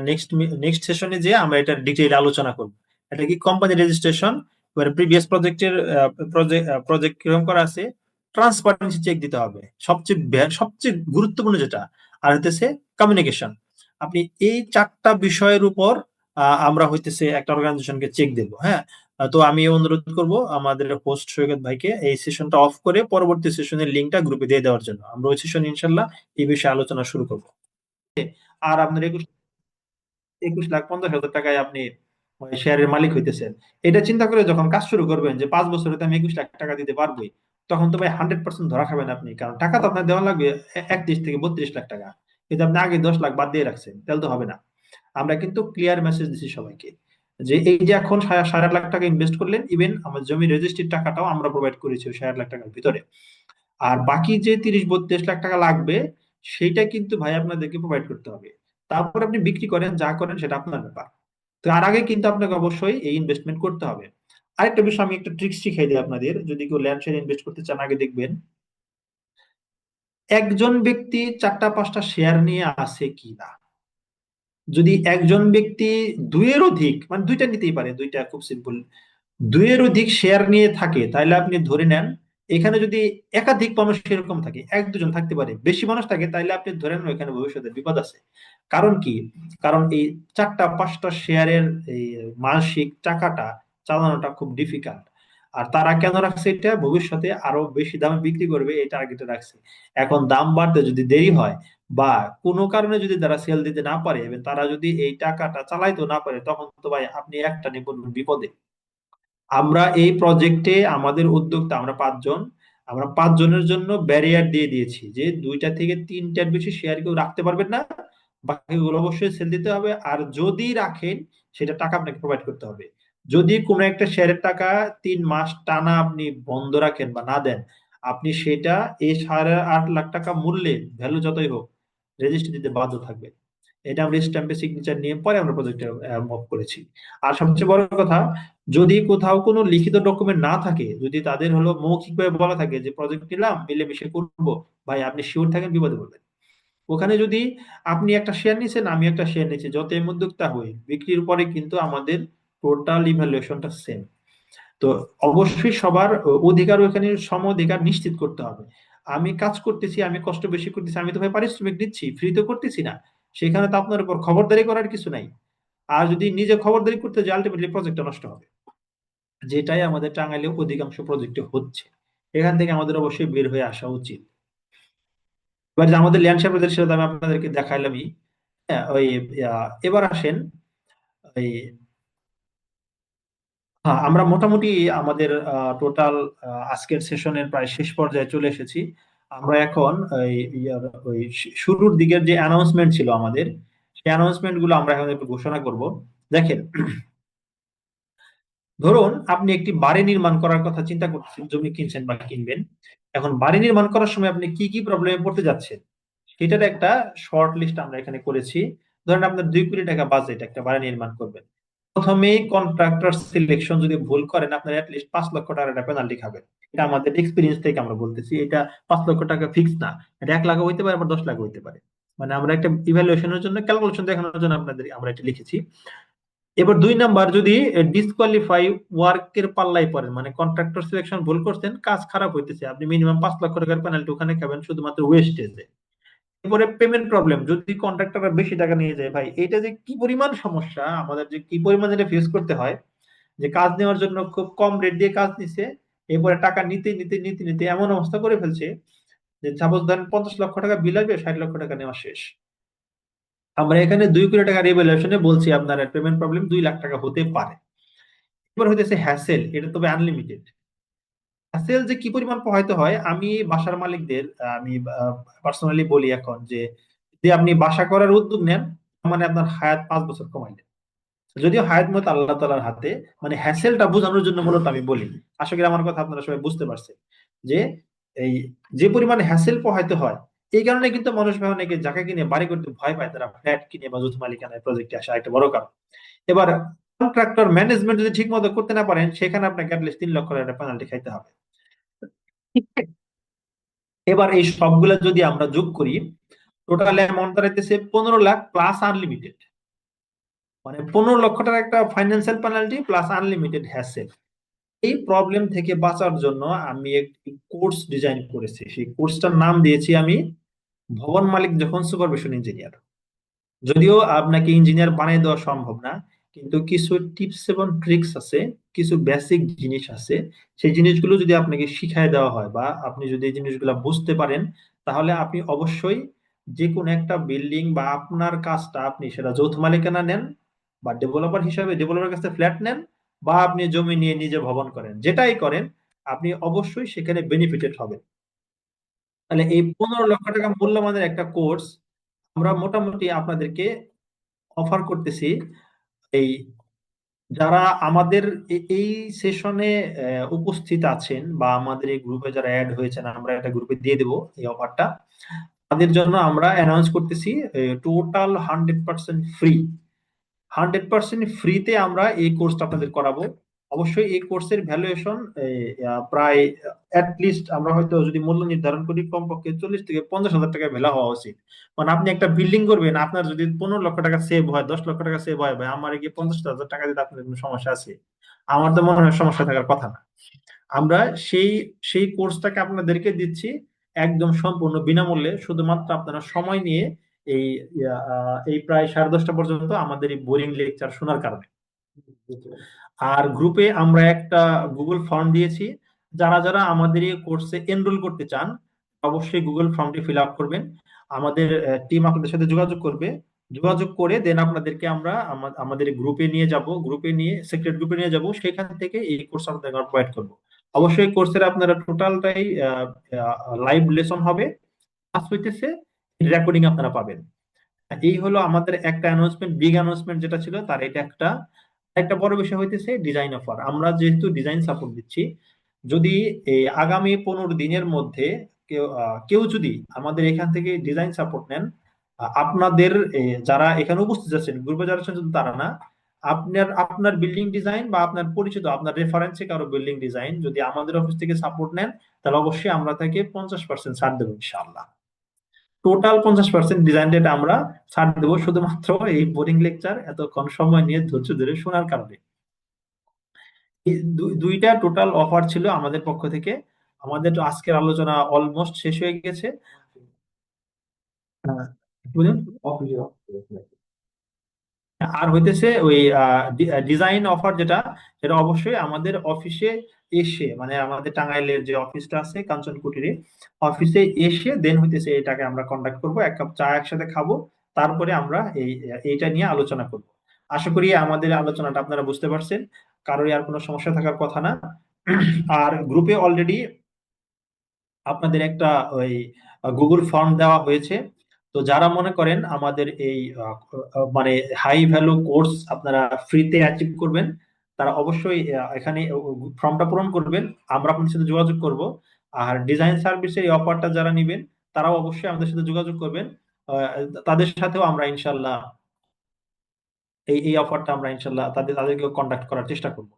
নেক্সট সেশনে যে আমরা এটা ডিটেইল আলোচনা করব। এটা কি কোম্পানি রেজিস্ট্রেশন, এবার প্রিভিয়াস প্রজেক্টের প্রজেক্ট কিরকম করা আছে, ট্রান্সপারেন্সি চেক দিতে হবে সবচেয়ে সবচেয়ে গুরুত্বপূর্ণ যেটা। আর হইতেছে কমিউনিকেশন। আপনি এই 4টা বিষয়ের উপর আমরা হইতেছে একটা অর্গানাইজেশনকে চেক দেব। হ্যাঁ, তো আমি অনুরোধ করব আমাদের হোস্ট সৈকত ভাইকে এই সেশনটা অফ করে পরবর্তী সেশনের লিঙ্কটা গ্রুপে দিয়ে দেওয়ার জন্য। আমরা ওই সেশন ইনশাল্লাহ এই বিষয়ে আলোচনা শুরু করব। আর আপনার 21,50,000 টাকায় আপনি শেয়ারের মালিক হইতেছেন, এটা চিন্তা করে যখন কাজ শুরু করবেন যে 5 বছরে তো আমি 21 লাখ টাকা দিতে পারবোই, তখন তো ভাই 100% ধরা খাবেন আপনি। কারণ টাকা তো আপনার দেওয়া লাগবে 31 থেকে 32 লাখ টাকা, কিন্তু আপনি আগে 10 লাখ বাদ দিয়ে রাখছেন, তাহলে তো হবে না। আমরা কিন্তু ক্লিয়ার মেসেজ দিছি সবাইকে যে এই যে এখন 8.5 লাখ টাকা ইনভেস্ট করলেন, ইভেন আমার জমি রেজিস্ট্রির টাকাটাও আমরা প্রোভাইড করেছি ওই 8.5 লাখ টাকার ভিতরে। আর বাকি যে 30-32 লাখ টাকা লাগবে, সেইটা কিন্তু ভাই আপনাদেরকে প্রোভাইড করতে হবে। তারপর আপনি বিক্রি করেন, যা করেন সেটা আপনার ব্যাপার। তো আর আগে কিন্তু আপনাকে অবশ্যই এই ইনভেস্টমেন্ট করতে হবে। আরেকটা বিষয় আমি একটা ট্রিক্স শিখাই দিই আপনাদের, যদি কেউ ল্যান্ড শেয়ার ইনভেস্ট করতে চান, আগে দেখবেন একজন ব্যক্তি 4টা 5টা শেয়ার নিয়ে আছে কিনা। যদি একজন ব্যক্তি দুইয়ের অধিক, মানে দুইটা নিতেই পারে, দুইটা খুব সিম্পল, দুইয়ের অধিক শেয়ার নিয়ে থাকে, তাহলে আপনি ধরে নেন এখানে যদি একাধিক মানুষ এরকম থাকে, 1-2 জন থাকতে পারে, বেশি মানুষ থাকে, তাহলে আপনি ধরে নেন এখানে ভবিষ্যতে বিপদ আছে। কারণ কি? কারণ এই 4টা 5টা শেয়ারের এই মাসিক টাকাটা চালানোটা খুব ডিফিকাল্ট। আর তারা কেন রাখছে? এটা ভবিষ্যতে আরো বেশি দামে বিক্রি করবে এই টার্গেটে রাখছে। এখন দাম বাড়তে যদি দেরি হয়, বা কোনো কারণে যদি তারা সেল দিতে না পারে, এবং তারা যদি এই টাকাটা চালাইতে না পারে, তখন তো ভাই আপনি একটা নিয়ে পড়বেন বিপদে। আমরা এই প্রজেক্টে আমাদের উদ্যোক্তা আমরা 5 জন, আমরা 5 জনের জন্য ব্যারিয়ার দিয়ে দিয়েছি যে 2টা থেকে 3টার বেশি শেয়ার কেউ রাখতে পারবেন না, বাকিগুলো অবশ্যই সেল দিতে হবে। আর যদি রাখেন, সেটা টাকা আপনাকে প্রোভাইড করতে হবে। যদি কোনো একটা শেয়ারের টাকা 3 মাস টানা আপনি বন্ধ রাখেন বা না দেন, আপনি সেটা এই 8.5 লাখ টাকা মূল্যে, ভ্যালু যতই হোক, রেজিস্ট্রি দিতে বাধ্য থাকবে। এটা আমরা স্ট্যাম্পে সিগনেচার নিয়ে পরে আমরা প্রজেক্টে মুভ করেছি। আর সবচেয়ে বড় কথা, যদি কোথাও কোনো লিখিত ডকুমেন্ট না থাকে, যদি তাদের হলো মৌখিকভাবে বলা থাকে যে প্রজেক্ট নিলাম, মিলেমিশে করবো, ভাই আপনি শিওর থাকেন বিপদে পড়বেন। ওখানে যদি আপনি একটা শেয়ার নিছেন, আমি একটা শেয়ার নিচ্ছি, যত উদ্যোক্তা হই, বিক্রির পরে কিন্তু আমাদের টোটাল ইভ্যালুয়েশনটা সেম। তো অবশ্যই সবার অধিকার, ওখানে সম অধিকার নিশ্চিত করতে হবে। আমি কাজ করতেছি, আমি কষ্ট বেশি করতেছি, আমি তো ভাই পারিশ্রমিক দিচ্ছি, ফ্রি তো করতেছি না। সেখানে তো আপনার উপর খবরদারি করার কিছু নাই। আর যদি নিজে খবরদারি করতে যাই, আলটিমেটলি প্রজেক্টটা নষ্ট হবে, যেটাই আমাদের টাঙ্গাইলে অধিকাংশ প্রজেক্টে হচ্ছে। এখান থেকে আমাদের অবশ্যই বের হয়ে আসা উচিত। এবার যে আমাদের ল্যান্ড শেয়ার সেটা তো আমি আপনাদেরকে দেখাইলামই। হ্যাঁ, ওই এবার আসেন, ওই হ্যাঁ, আমরা মোটামুটি আমাদের টোটাল আজকের সেশনের প্রায় শেষ পর্যায়ে চলে এসেছি। আমরা এখন ওই শুরুর দিকের যে অ্যানাউন্সমেন্ট ছিল আমাদের, সেই অ্যানাউন্সমেন্ট গুলো আমরা এখন একটু ঘোষণা করব। দেখেন, ধরুন আপনি একটি বাড়ি নির্মাণ করার কথা চিন্তা করছেন, জমি কিনছেন বা কিনবেন। এখন বাড়ি নির্মাণ করার সময় আপনি কি কি প্রবলেমে পড়তে যাচ্ছেন, সেটার একটা শর্ট লিস্ট আমরা এখানে করেছি। ধরেন আপনার 2 কোটি টাকা বাজেট একটা বাড়ি নির্মাণ করবেন, প্রথমেই কন্ট্রাক্টর সিলেকশন যদি ভুল করেন আপনার লিস্ট 5 লক্ষ টাকার একটা পেনাল্টি খাবেন। এটা আমাদের এক্সপিরিয়েন্স থেকে আমরা বলতেছি, এটা 5 লক্ষ টাকা ফিক্স না, এটা 1 লাখ হইতে পারে, আবার 10 লাখ হইতে পারে। মানে আমরা একটা ইভ্যালুয়েশনের জন্য, ক্যালকুলেশন দেখানোর জন্য আপনাদের আমরা এটা লিখেছি। এবার 2 নাম্বার, যদি ডিসকোয়ালিফাই ওয়ার্কের পাল্লাই পড়েন, মানে কন্ট্রাক্টর সিলেকশন ভুল করছেন, কাজ খারাপ হইতেছে, আপনি মিনিমাম 5 লক্ষ টাকার পেনাল্টি ওখানে খাবেন শুধুমাত্র ওয়েস্টেজে। এরপরে পেমেন্ট প্রবলেম, যদি কন্ট্রাক্টররা বেশি টাকা নিয়ে যায়, ভাই এটা যে কি পরিমাণ সমস্যা আমাদের, যে কি পরিমাণ এটা ফেস করতে হয়, যে কাজ নেওয়ার জন্য খুব কম রেট দিয়ে কাজ নিছে, এরপরে টাকা নিতে নিতে নিতে নিতে এমন অবস্থা করে ফেলছে যে সাপোজ ধরেন 50 লক্ষ টাকা বিল আসবে, 60 লক্ষ টাকা নেওয়া শেষ। আমরা এখানে 2 কোটি টাকার রিভ্যালুয়েশনে বলছি আপনার পেমেন্ট প্রবলেম 2 লাখ টাকা হতে পারে। এবার হইতেছে হ্যাসেল, এটা তবে আনলিমিটেড। হ্যাসেল যে কি পরিমাণ পোহাইতে হয়, আমি বাসার মালিকদের আমি পার্সোনালি বলি এখন, যে যদি আপনি বাসা করার উদ্যোগ নেন, মানে আপনার হায়াত 5 বছর কমাইলেন। যদিও হায়াত মত আল্লাহ তাআলার হাতে, মানে হ্যাসেলটা বোঝানোর জন্য মূলত আমি বলি। আশা করি আমার কথা আপনারা সবাই বুঝতে পারছেন, যে এই যে পরিমাণে হ্যাসেল পোহাইতে হয়, এই কারণে কিন্তু মানুষ ভাই অনেকে জায়গা কিনে বাড়ি করতে ভয় পায়, তারা ফ্ল্যাট কিনে বা যৌথ মালিকানায় প্রজেক্টে আসা একটা বড় কারণ। এবার কন্ট্রাক্টর ম্যানেজমেন্ট যদি ঠিক মতো করতে না পারেন, সেখানে আপনাকে অ্যাটলিস্ট 3 লক্ষ টাকা পেনাল্টি খাইতে হবে। এবার এই সবগুলা যদি আমরা যোগ করি, টোটাল অ্যামাউন্ট দাঁড়াইতেছে 15 লাখ প্লাস আনলিমিটেড। মানে 15 লক্ষ টাকা একটা financial penalty plus unlimited hassle. এই প্রবলেম থেকে বাঁচার জন্য আমি একটি কোর্স ডিজাইন করেছি। সেই কোর্সটার নাম দিয়েছি আমি ভবন মালিক যখন সুপারভিশন ইঞ্জিনিয়ার। যদিও আপনাকে ইঞ্জিনিয়ার বানিয়ে দেওয়া সম্ভব না, কিন্তু কিছু টিপস এবং ট্রিক্স আছে, কিছু বেসিক জিনিস আছে, সেই জিনিসগুলো যদি আপনাকে শিখায় দেওয়া হয় বা আপনি যদি এই জিনিসগুলো বুঝতে পারেন, তাহলে আপনি অবশ্যই যে কোনো একটা বিল্ডিং বা আপনার কাজটা, আপনি সেটা যৌথ মালিকানা নেন বা ডেভেলপার হিসাবে ডেভেলপারের কাছে ফ্ল্যাট নেন, বা আপনি জমি নিয়ে নিজে ভবন করেন, যেটাই করেন আপনি অবশ্যই সেখানে বেনিফিটেড হবেন। তাহলে এই 15 লক্ষ টাকা মূল্যমানের একটা কোর্স আমরা মোটামুটি আপনাদেরকে অফার করতেছি। এই যারা আমাদের এই সেশনে উপস্থিত আছেন বা আমাদের এই গ্রুপে যারা অ্যাড হয়েছেন, আমরা একটা গ্রুপে দিয়ে দেবো এই অফারটা, তাদের জন্য আমরা অ্যানাউন্স করতেছি টোটাল 100% ফ্রি। 100% ফ্রিতে আমরা এই কোর্সটা আপনাদের করাবো। অবশ্যই এই কোর্সের ভ্যালুয়েশন প্রায় লিস্ট আমরা হয়তো যদি মূল্য নির্ধারণ করি, কমপক্ষে 40 থেকে 50 হাজার টাকা ভ্যালু হওয়া উচিত। মানে আপনি একটা বিল্ডিং করবেন, আপনার যদি 15 লক্ষ টাকা সেভ হয়, 10 লক্ষ টাকা সেভ হয়, ভাই আমার গিয়ে 50 হাজার টাকা দিতে আপনার কোনো সমস্যা আছে? আমার তো মনে হয় সমস্যা থাকার কথা না। আমরা সেই সেই কোর্সটাকে আপনাদেরকে দিচ্ছি একদম সম্পূর্ণ বিনামূল্যে, শুধুমাত্র আপনারা সময় নিয়ে এই এই প্রায় 10:30 পর্যন্ত আমাদের এই বোরিং লেকচার শোনার কারণে। আর গ্রুপে আমরা একটা গুগল ফর্ম দিয়েছি, যারা যারা আমাদের এই কোর্সে এনরোল করতে চান অবশ্যই গুগল ফর্মটি ফিল আপ করবেন। আমাদের টিম আপনাদের সাথে যোগাযোগ করবে, যোগাযোগ করে দেন আপনাদেরকে আমরা আমাদের গ্রুপে নিয়ে যাব, গ্রুপে নিয়ে সিক্রেট গ্রুপে নিয়ে যাব, সেখান থেকে এই কোর্স আপনাদের প্রোভাইড করব। অবশ্যই কোর্সের আপনারা টোটালটাই লাইভ লেসন হবে, ক্লাস হইতেছে, রেকর্ডিং আপনারা পাবেন। এই হলো আমাদের একটা অ্যানাউন্সমেন্ট, বিগ অ্যানাউন্সমেন্ট যেটা ছিল তার এটা একটা। একটা বড় বিষয় হইতেছে ডিজাইন অফার। আমরা যেহেতু ডিজাইন সাপোর্ট দিচ্ছি, যদি এই আগামী 15 দিনের মধ্যে কেউ যদি আমাদের এখান থেকে ডিজাইন সাপোর্ট নেন, আপনাদের যারা এখানে উপস্থিত আছেন, গ্রুপে যারা আছেন শুধু তারা না, আপনার আপনার বিল্ডিং ডিজাইন বা আপনার পরিচিত আপনার রেফারেন্সে কারো বিল্ডিং ডিজাইন যদি আমাদের অফিস থেকে সাপোর্ট নেন, তাহলে অবশ্যই আমরা তাকে 50% ছাড় দেবো ইনশাআল্লাহ। টোটাল 50% ডিজাইন রেট আমরা ছাড় দেবো, শুধুমাত্র এই বোরিং লেকচার এতক্ষণ সময় নিয়ে ধৈর্য ধরে শোনার কারণে। এই দুইটা টোটাল অফার ছিল আমাদের পক্ষ থেকে। আমাদের আজকের আলোচনা অলমোস্ট শেষ হয়ে গেছে। আহ, বুঝলেন? আর হইতেছে ওই ডিজাইন অফার যেটা, সেটা অবশ্যই আমাদের অফিসে এসে, মানে আমাদের টাঙ্গাইলের যে অফিসটা আছে কাঞ্চন কুটিরে, অফিসে এসে দেন হইতেছে এটাকে আমরা কন্ডাক্ট করব, 1 কাপ চা একসাথে খাবো, তারপরে আমরা এইটা নিয়ে আলোচনা করব। আশা করি আমাদের আলোচনাটা আপনারা বুঝতে পারছেন, কারোর আর কোনো সমস্যা থাকার কথা না। আর গ্রুপে অলরেডি আপনাদের একটা ওই গুগল ফর্ম দেওয়া হয়েছে। তো যারা মনে করেন আমাদের এই মানে হাই ভ্যালু কোর্স আপনারা ফ্রিতে অ্যাচিভ করবেন, তারা অবশ্যই এখানে ফর্মটা পূরণ করবেন, আমরা আপনাদের সাথে যোগাযোগ করব। আর ডিজাইন সার্ভিসের এই অফারটা যারা নেবেন, তারাও অবশ্যই আমাদের সাথে যোগাযোগ করবেন। আহ, তাদের সাথেও আমরা ইনশাল্লাহ এই এই অফারটা আমরা ইনশাল্লাহ তাদেরকে কন্ট্যাক্ট করার চেষ্টা করব।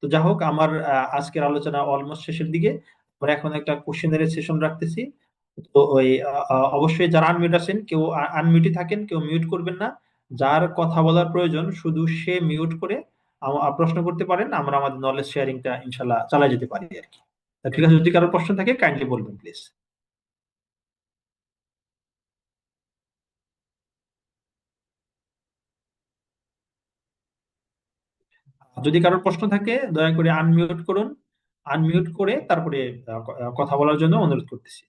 তো যাই হোক, আমার আজকের আলোচনা অলমোস্ট শেষের দিকে। আমরা এখন একটা কোশ্চেনের সেশন রাখতেছি। তো ওই অবশ্যই যারা আনমিউট আছেন কেউ আনমিউটই থাকেন, কেউ মিউট করবেন না। যার কথা বলার প্রয়োজন শুধু সে মিউট করে প্রশ্ন করতে পারেন, আমরা আমাদের নলেজ শেয়ারিংটা ইনশাল্লাহ চালিয়ে যেতে পারি আর কি। তা ঠিক আছে, যদি কারোর প্রশ্ন থাকে কাইন্ডলি বলবেন প্লিজ। যদি কারোর প্রশ্ন থাকে দয়া করে আনমিউট করুন, আনমিউট করে তারপরে কথা বলার জন্য অনুরোধ করতেছি।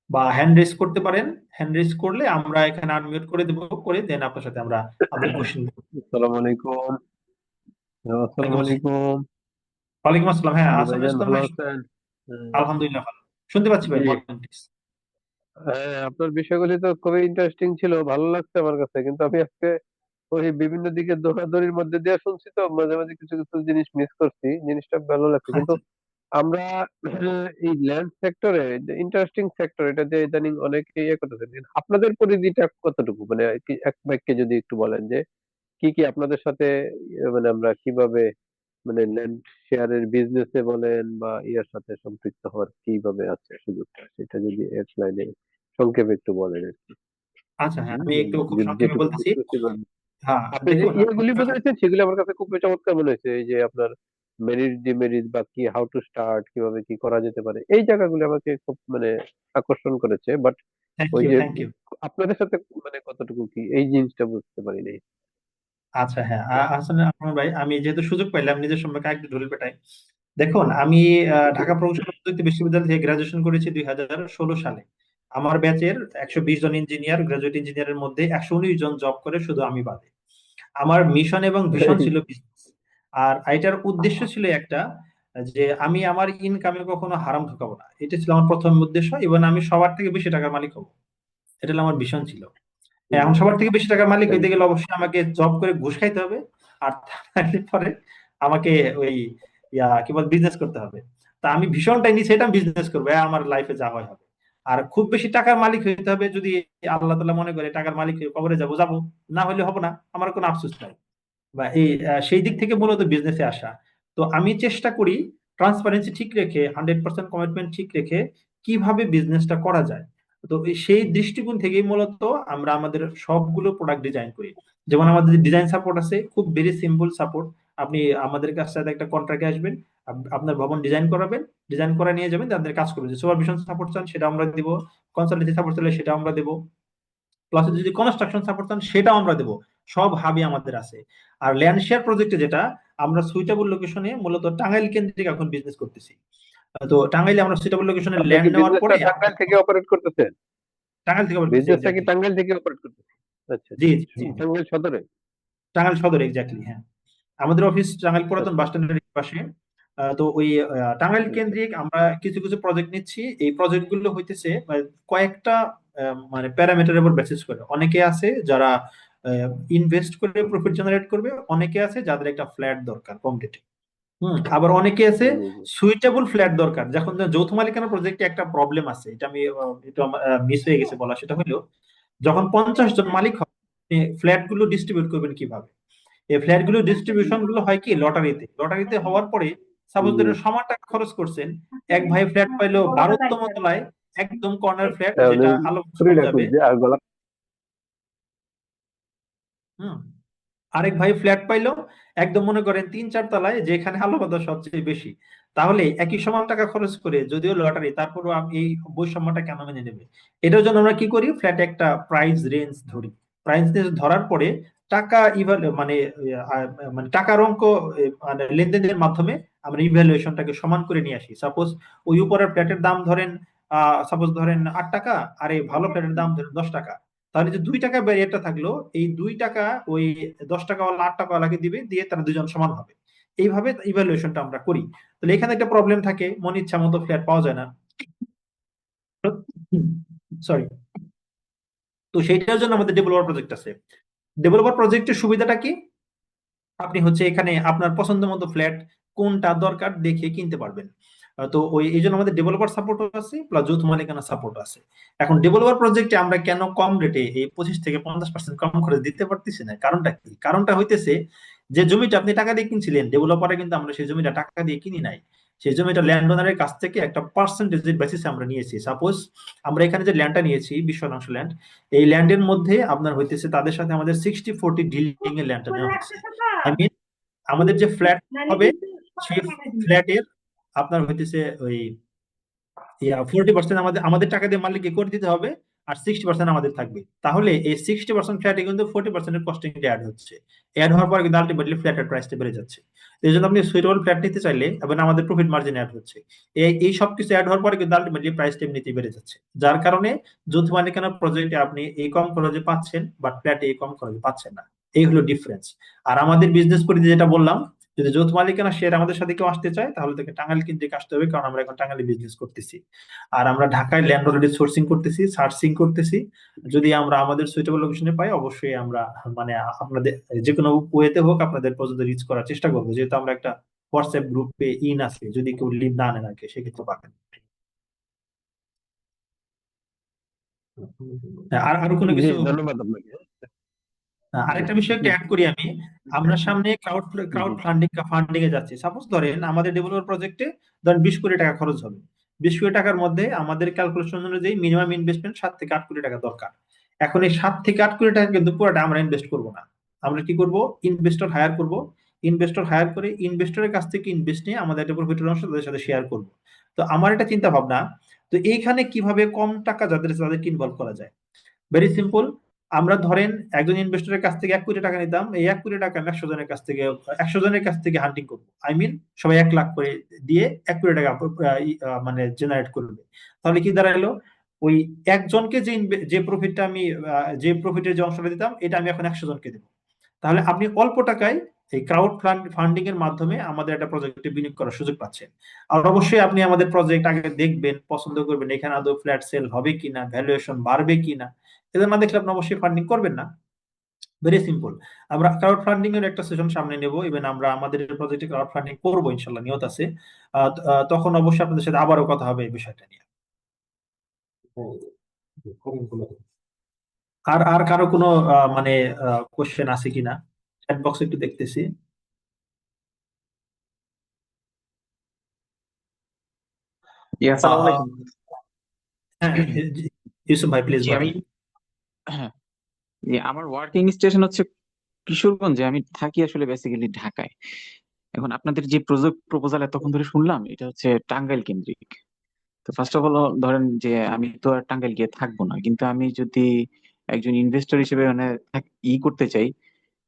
বা হ্যান্ড রেজ করতে পারেন, হ্যান্ড রেজ করলে আমরা এখানে আনমিউট করে দেবো, করে দেন আপনার সাথে আমরা আমাদের কোশ্চেন। আসসালামু আলাইকুম। আসসালামু আলাইকুম। ওয়ালাইকুম আসসালাম। হ্যাঁ, জি আসাম ভাইজান, ইসলাম ভালো ভাই। আছেন? হুম, আলহামদুলিল্লাহ ভালো। শুনতে পাচ্ছি ভাই, জি। বলেন প্লিজ। হ্যাঁ, আপনার বিষয়গুলি তো খুবই ইন্টারেস্টিং ছিল, ভালো লাগছে আমার কাছে। কিন্তু আমি আজকে ওই বিভিন্ন দিকে দৌড়াদৌড়ির মধ্যে দিয়ে শুনছি, তো মাঝে মাঝে কিছু কিছু জিনিস মিস করছি। জিনিসটা ভালো লাগছে, কিন্তু আচ্ছা আমরা এই ল্যান্ড সেক্টরে, ইন্টারেস্টিং সেক্টর, এটা যে ইদানিং অনেকে ইয়ে করতেছে। কিন্তু আপনাদের পরিধিটা কতটুকু, মানে কি এক বাক্যে যদি একটু বলেন যে কি কি আপনাদের সাথে মানে আমরা কিভাবে, মানে ল্যান্ড শেয়ারের বিজনেসে বলেন বা ইয়ার সাথে সম্পৃক্ত হওয়ার কিভাবে আছে সুযোগটা, সেটা যদি এক লাইনে সংক্ষেপে একটু বলেন আর কি। আচ্ছা, হ্যাঁ আমি একটু খুব যদি সংক্ষেপে যেটুকু বলতেছি। বুঝতে পারেন। হ্যাঁ আপনি যে দেখুন ইয়েগুলি বোঝাচ্ছেন সেগুলি আমার কাছে খুব চমৎকার মনে হয়েছে। এই যে আপনার মেরিট ডিমেরিট বা কি, হাউ টু স্টার্ট, কিভাবে কি করা যেতে পারে, এই জায়গাগুলো আমাকে খুব মানে আকর্ষণ করেছে। বাট থ্যাংক ওই ইউ, যে থ্যাংক ইউ। আপনাদের সাথে মানে কতটুকু কি, এই জিনিসটা বুঝতে পারি নাই। আচ্ছা হ্যাঁ, আসলে আপনার ভাই, আমি যেহেতু সুযোগ পাইলাম নিজের সম্পর্কে একটু ঢুল পেটাই। দেখুন আমি ঢাকা প্রকৌশল প্রযুক্তি বিশ্ববিদ্যালয় থেকে গ্রাজুয়েশন করেছি 2016 সালে। আমার ব্যাচের 120 জন ইঞ্জিনিয়ার, গ্রাজুয়েট ইঞ্জিনিয়ারের মধ্যে 119 জন জব করে, শুধু আমি বাদে। আমার মিশন এবং ভিশন ছিল বিজনেস। আর এটার উদ্দেশ্য ছিল একটা, যে আমি আমার ইনকামে কখনো হারাম ঢুকাবো না, এটা ছিল আমার প্রথম উদ্দেশ্য। এবং আমি সবার থেকে বেশি টাকার মালিক হবো, এটা হলো আমার ভিশন ছিল। হ্যাঁ, এখন সবার থেকে বেশি টাকার মালিক হইতে গেলে অবশ্যই আমাকে জব করে ঘুষ খাইতে হবে। আর তারপরে আমাকে ওই কি বল বিজনেস করতে হবে। তা আমি ভীষণটাই নিচে, এটা বিজনেস করবো, আমার লাইফে যা হয় হবে। আর খুব বেশি টাকার মালিক হইতে হবে, যদি আল্লাহ তাআলা মনে করে টাকার মালিক হয়ে কবরে যাবো যাবো, না হলে হবো না, আমার কোনো আফসোস নাই। বা এই সেই দিক থেকে মূলত বিজনেসে আসা। তো আমি চেষ্টা করি ট্রান্সপারেন্সি ঠিক রেখে, 100% কমিটমেন্ট ঠিক রেখে কিভাবে বিজনেসটা করা যায়। তো সেই দৃষ্টিকোণ থেকেই মূলত আমরা আমাদের সবগুলো প্রোডাক্ট ডিজাইন করি। যেমন আমাদের ডিজাইন সাপোর্ট আছে, খুব ভেরি সিম্পল সাপোর্ট। আপনি আমাদের কাছ থেকে একটা কন্ট্রাক্টে আসবেন, আপনার ভবন ডিজাইন করাবেন, ডিজাইন করে নিয়ে যাবেন, তাদের কাজ করবেন। যে সুপারভিশন সাপোর্ট চান সেটা আমরা দিব, কনসালটেন্সি সাপোর্ট চাইলে সেটা আমরা দেবো, প্লাস যদি কনস্ট্রাকশন সাপোর্ট চান সেটাও আমরা দেবো। সব হাবই আমাদের আছে। আর ল্যান্ড শেয়ার প্রজেক্টে যেটা, আমরা সুইটেবল লোকেশনে মূলত টাঙ্গাইল কেন্দ্রিক এখন বিজনেস করতেছি। তো টাঙ্গাইলে আমরা সুইটেবল লোকেশনে আপনি কি ল্যান্ড নেওয়ার বিজনেসটা পরে টাঙ্গাইল থেকে অপারেট করতেছেন? টাঙ্গাইল থেকে বলতেছি বিজনেসটা কি এক্স্যাক্টলি। টাঙ্গাইল থেকে অপারেট করতেছেন? আচ্ছা জি আচ্ছা, জি জি জি, টাঙ্গাইল সদরে। টাঙ্গাইল সদর এক্স্যাক্টলি, হ্যাঁ। আমাদের অফিস টাঙ্গাইল পুরাতন আচ্ছা বাস স্ট্যান্ডের পাশে। তো ওই টাঙ্গাইল আচ্ছা। কেন্দ্রিক আমরা কিছু কিছু প্রজেক্ট নিচ্ছি। এই প্রজেক্ট গুলো হইতেছে কয়েকটা মানে প্যারামিটারের উপর বেসিস করে। অনেকে আছে যারা ইনভেস্ট করে প্রফিট জেনারেট করবে, অনেকে আছে যাদের একটা ফ্ল্যাট দরকার কম রেটে। আবার অনেকে আছে জি জি। সুইটেবল ফ্ল্যাট দরকার। যখন যৌথ মালিকানা প্রজেক্টে একটা প্রবলেম আছে, এটা আমি একটু মিস হয়ে গেছে বলা, সেটা হলো যখন 50 জন মালিক হবে, ফ্ল্যাট গুলো ডিস্ট্রিবিউট করবেন কিভাবে। এই ফ্ল্যাট গুলো ডিস্ট্রিবিউশন গুলো হয় কি লটারিতে, লটারিতে হওয়ার পরে সাপোজ জি। ধরেন সমান টাকা খরচ করছেন, এক ভাই ফ্ল্যাট পাইলো 12তম তলায়, একদম কর্নার ফ্ল্যাট, যেটা আলো ছুরি কম রাখুন যাবে। যে আর গলা। হুম আরেক ভাই ফ্ল্যাট পাইলো একদম মনে করেন 3-4 তলায়, যেখানে আলো বাতাস সবচেয়ে বেশি। তাহলে একই সমান টাকা খরচ করে, যদিও লটারি, তারপরও এই বৈষম্যটা কেন মেনে নেবে? এটার জন্য আমরা কি করি, ফ্ল্যাটে একটা প্রাইস রেঞ্জ ধরি। প্রাইস রেঞ্জ ধরার পরে টাকা মানে মানে টাকার অঙ্ক মানে লেনদেনের মাধ্যমে আমরা ইভ্যালুয়েশনটাকে সমান করে নিয়ে আসি। সাপোজ ওই উপরের ফ্ল্যাটের দাম ধরেন সাপোজ ধরেন 8 টাকা, আর এই ভালো ফ্ল্যাটের দাম ধরেন 10 টাকা। তাহলে যে 2 টাকা ব্যারিয়ারটা থাকলো, এই 2 টাকা ওই 10 টাকাওয়ালা 8 টাকাওয়ালাকে দিবে, দিয়ে তারা দুজন সমান হবে। এইভাবে ইভ্যালুয়েশনটা আমরা করি। তাহলে এখানে একটা প্রবলেম থাকে, মন ইচ্ছা মতো ফ্ল্যাট পাওয়া যায় না। সরি। তো সেইটার জন্য আমাদের ডেভেলপার প্রজেক্ট আছে। ডেভেলপার প্রজেক্টের সুবিধাটা কি, আপনি হচ্ছে এখানে আপনার পছন্দ মতো ফ্ল্যাট কোনটা দরকার দেখে কিনতে পারবেন। তো এই জন্য আমাদের ডেভেলপার সাপোর্ট আছে প্লাস যৌথ মালিকানা সাপোর্ট আছে। এখন ডেভেলপার প্রজেক্টে আমরা কেন কম রেটে এই 25 থেকে 50% কম করে দিতে পারতেছি না, কারণটা কি? কারণটা হইতেছে যে জমিটা আপনি টাকা দিয়ে কিনছিলেন, ডেভেলপারে কিন্তু আমরা সেই জমিটা টাকা দিয়ে কিনি নাই। সেই জমিটা ল্যান্ড ওনারের কাছ থেকে একটা পার্সেন্টেজের বেসিসে আমরা নিয়েছি। সাপোজ আমরা এখানে যে ল্যান্ডটা নিয়েছি 20 শতাংশ ল্যান্ড, এই ল্যান্ডের মধ্যে আপনার হইতেছে তাদের সাথে আমাদের 60-40 ডিলিং এর ল্যান্ডটা নেওয়া হচ্ছে। আই মিন আমাদের যে ফ্ল্যাট হবে সেই ফ্ল্যাটের আপনার হইতেছে ওই 40% আমাদের আমাদের টাকা দিয়ে মালিককে করে দিতে হবে, আর 60% আমাদের থাকবে। তাহলে এই 60% ফ্ল্যাটে কিন্তু 40% কস্টিং অ্যাড হচ্ছে। অ্যাড হওয়ার পর কিন্তু আলটিমেটলি ফ্ল্যাটের প্রাইসটা বেড়ে যাচ্ছে। এই জন্য আপনি সুইটেবল ফ্ল্যাট নিতে চাইলে এবং আমাদের প্রফিট মার্জিন অ্যাড হচ্ছে, এই সব কিছু অ্যাড হওয়ার পরে কিন্তু আলটিমেটলি প্রাইসটা এমনিতেই বেড়ে যাচ্ছে। যার কারণে যৌথ মালিকানার প্রজেক্টে আপনি এই কম খরচে পাচ্ছেন, বাট ফ্ল্যাটে এই কম খরচে পাচ্ছেন না। এই হলো ডিফারেন্স। আর আমাদের বিজনেস পরিধি যেটা বললাম, যদি যৌথ মালিকানা শেয়ার আমাদের সাথে কেউ আসতে চায় তাহলে তাকে টাঙ্গাইল কেন্দ্রিক আসতে হবে, কারণ আমরা এখন টাঙ্গাইলে বিজনেস করতেছি। আর আমরা ঢাকায় ল্যান্ড অলরেডি সোর্সিং করতেছি, সার্চিং করতেছি। যদি আমরা আমাদের সুইটেবল লোকেশনে পাই অবশ্যই আমরা মানে আপনাদের যে কোনো ওয়েতে হোক আপনাদের পর্যন্ত রিচ করার চেষ্টা করবো, যেহেতু আমরা একটা হোয়াটসঅ্যাপ গ্রুপে ইন আছে, যদি কেউ লিভ না নেন আর কি সেক্ষেত্রে পাবেন। আর আরো কোনো জি, কিছু? ধন্যবাদ আপনাকে। আরেকটা বিষয় একটু অ্যাড করি আমি। আমরা সামনে ক্রাউড জি, ফান্ডিং এ যাচ্ছি। সাপোজ ধরেন আমাদের ডেভেলপার প্রজেক্টে ধরেন 20 কোটি টাকা খরচ হবে। 20 কোটি টাকার মধ্যে আমাদের ক্যালকুলেশন অনুযায়ী মিনিমাম ইনভেস্টমেন্ট 7 থেকে 8 কোটি টাকা দরকার। এখন এই 7 থেকে 8 কোটি টাকা কিন্তু পুরোটা আমরা ইনভেস্ট করব না। আমরা কি করব? ইনভেস্টর হায়ার করব। ইনভেস্টর হায়ার করে ইনভেস্টরের কাছ থেকে ইনভেস্ট নিয়ে আমাদের একটা প্রফিটের অংশ তাদের সাথে শেয়ার করব। তো আমার এটা চিন্তা ভাবনা। তো এইখানে কিভাবে কম টাকা যাদেরকে ইনভলভ করা যায়? Very simple. আমরা ধরেন একজন ইনভেস্টরের কাছ থেকে 1 কোটি টাকা নিতাম, এই 1 কোটি টাকা আমি 100 জনের কাছ থেকে হান্টিং করবো। আই মিন সবাই 1 লাখ করে দিয়ে 1 কোটি টাকা মানে জেনারেট করবে। তাহলে কি দাঁড়ালো? ওই একজনকে যে প্রফিটটা আমি যে প্রফিটের যে অংশটা দিতাম এটা আমি এখন 100 জনকে দেবো। তাহলে আপনি অল্প টাকায় এই ক্রাউড ফান্ডিং এর মাধ্যমে আমাদের একটা প্রজেক্টে বিনিয়োগ করার সুযোগ পাচ্ছেন। আর অবশ্যই আপনি আমাদের প্রজেক্ট আগে দেখবেন, পছন্দ করবেন, এখানে আদৌ ফ্ল্যাট সেল হবে কিনা, ভ্যালুয়েশন বাড়বে কিনা। এদের না দেখলে আপনি অবশ্যই ফান্ডিং করবেন না। Very simple. আমরা ক্রাউড ফান্ডিং এর একটা সেশন সামনে নেব, ইভেন আমরা আমাদের প্রজেক্টে ক্রাউড ফান্ডিং করবো ইনশাল্লাহ, নিয়ত আছে। তখন অবশ্যই আপনাদের সাথে আবারও কথা হবে এই বিষয়টা নিয়ে। আর আর কারো কোনো মানে কোশ্চেন আছে কিনা চ্যাট বক্স একটু দেখতেছি। আসসালামু আহ, আলাইকুম। হ্যাঁ, ইউসুফ ভাই প্লিজ জি বলেন। আমি হ্যাঁ, জি, আমার ওয়ার্কিং স্টেশন হচ্ছে কিশোরগঞ্জে, আমি থাকি আসলে বেসিক্যালি ঢাকায়। এখন আপনাদের যে প্রজেক্ট প্রপোজাল এতক্ষণ ধরে শুনলাম এটা হচ্ছে টাঙ্গাইল কেন্দ্রিক। তো ফার্স্ট অফ অল ধরেন যে আমি তো আর টাঙ্গাইল গিয়ে থাকবো না, কিন্তু আমি যদি একজন ইনভেস্টর হিসেবে মানে করতে চাই,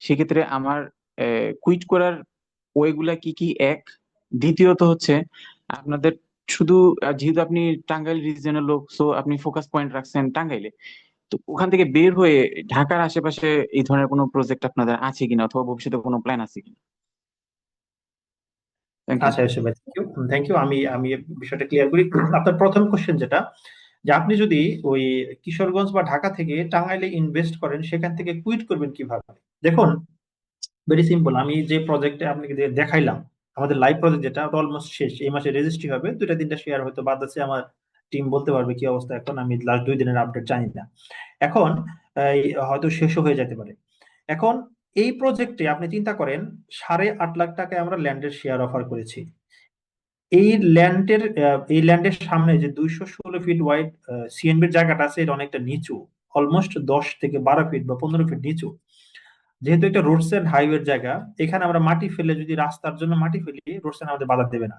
সেক্ষেত্রে আমার কুইট করার ওয়েগুলা কি কি? এক, দ্বিতীয়ত হচ্ছে আপনাদের শুধু যেহেতু আপনি টাঙ্গাইল রিজনের লোক, সো আপনি ফোকাস পয়েন্ট রাখছেন টাঙ্গাইলে, তো ওখান থেকে বের হয়ে ঢাকার আশেপাশে এই ধরনের কোনো প্রজেক্ট আপনাদের আছে কিনা, অথবা ভবিষ্যতে কোনো প্ল্যান আছে কিনা? Thank you. আচ্ছা ইউসুফ ভাই, থ্যাংক ইউ। আমি আমি বিষয়টা ক্লিয়ার করি। আপনার প্রথম কোশ্চেন যেটা, যে আপনি যদি ওই কিশোরগঞ্জ বা ঢাকা থেকে টাঙ্গাইলে ইনভেস্ট করেন সেখান থেকে কুইট করবেন কিভাবে? দেখুন, ভেরি সিম্পল। আমি যে প্রজেক্টে আপনাকে দেখাইলাম, আমাদের লাইভ প্রজেক্ট যেটা অলমোস্ট শেষ, এই মাসে রেজিস্ট্রি হবে, 2টা 3টা শেয়ার হয়তো বাদ আছে। আমার টিম বলতে পারবে কি অবস্থা, এখন আমি লাস্ট 2 দিনের আপডেট জানি না। এখন হয়তো শেষও হয়ে যেতে পারে। এখন এই প্রজেক্টে আপনি চিন্তা করেন 8.5 লাখ টাকায় আমরা ল্যান্ডের শেয়ার অফার করেছি। এই ল্যান্ডের সামনে যে 216 ফিট ওয়াইড সিএনবির জায়গাটা আছে, এটা অনেকটা নিচু, অলমোস্ট 10 থেকে 12 ফিট বা 15 ফিট নিচু। যেহেতু এটা রোড সাইড হাইওয়ের জায়গা, এখানে আমরা মাটি ফেলে যদি রাস্তার জন্য মাটি ফেলি, রোড সাইড আমাদের বাধা দেবে না।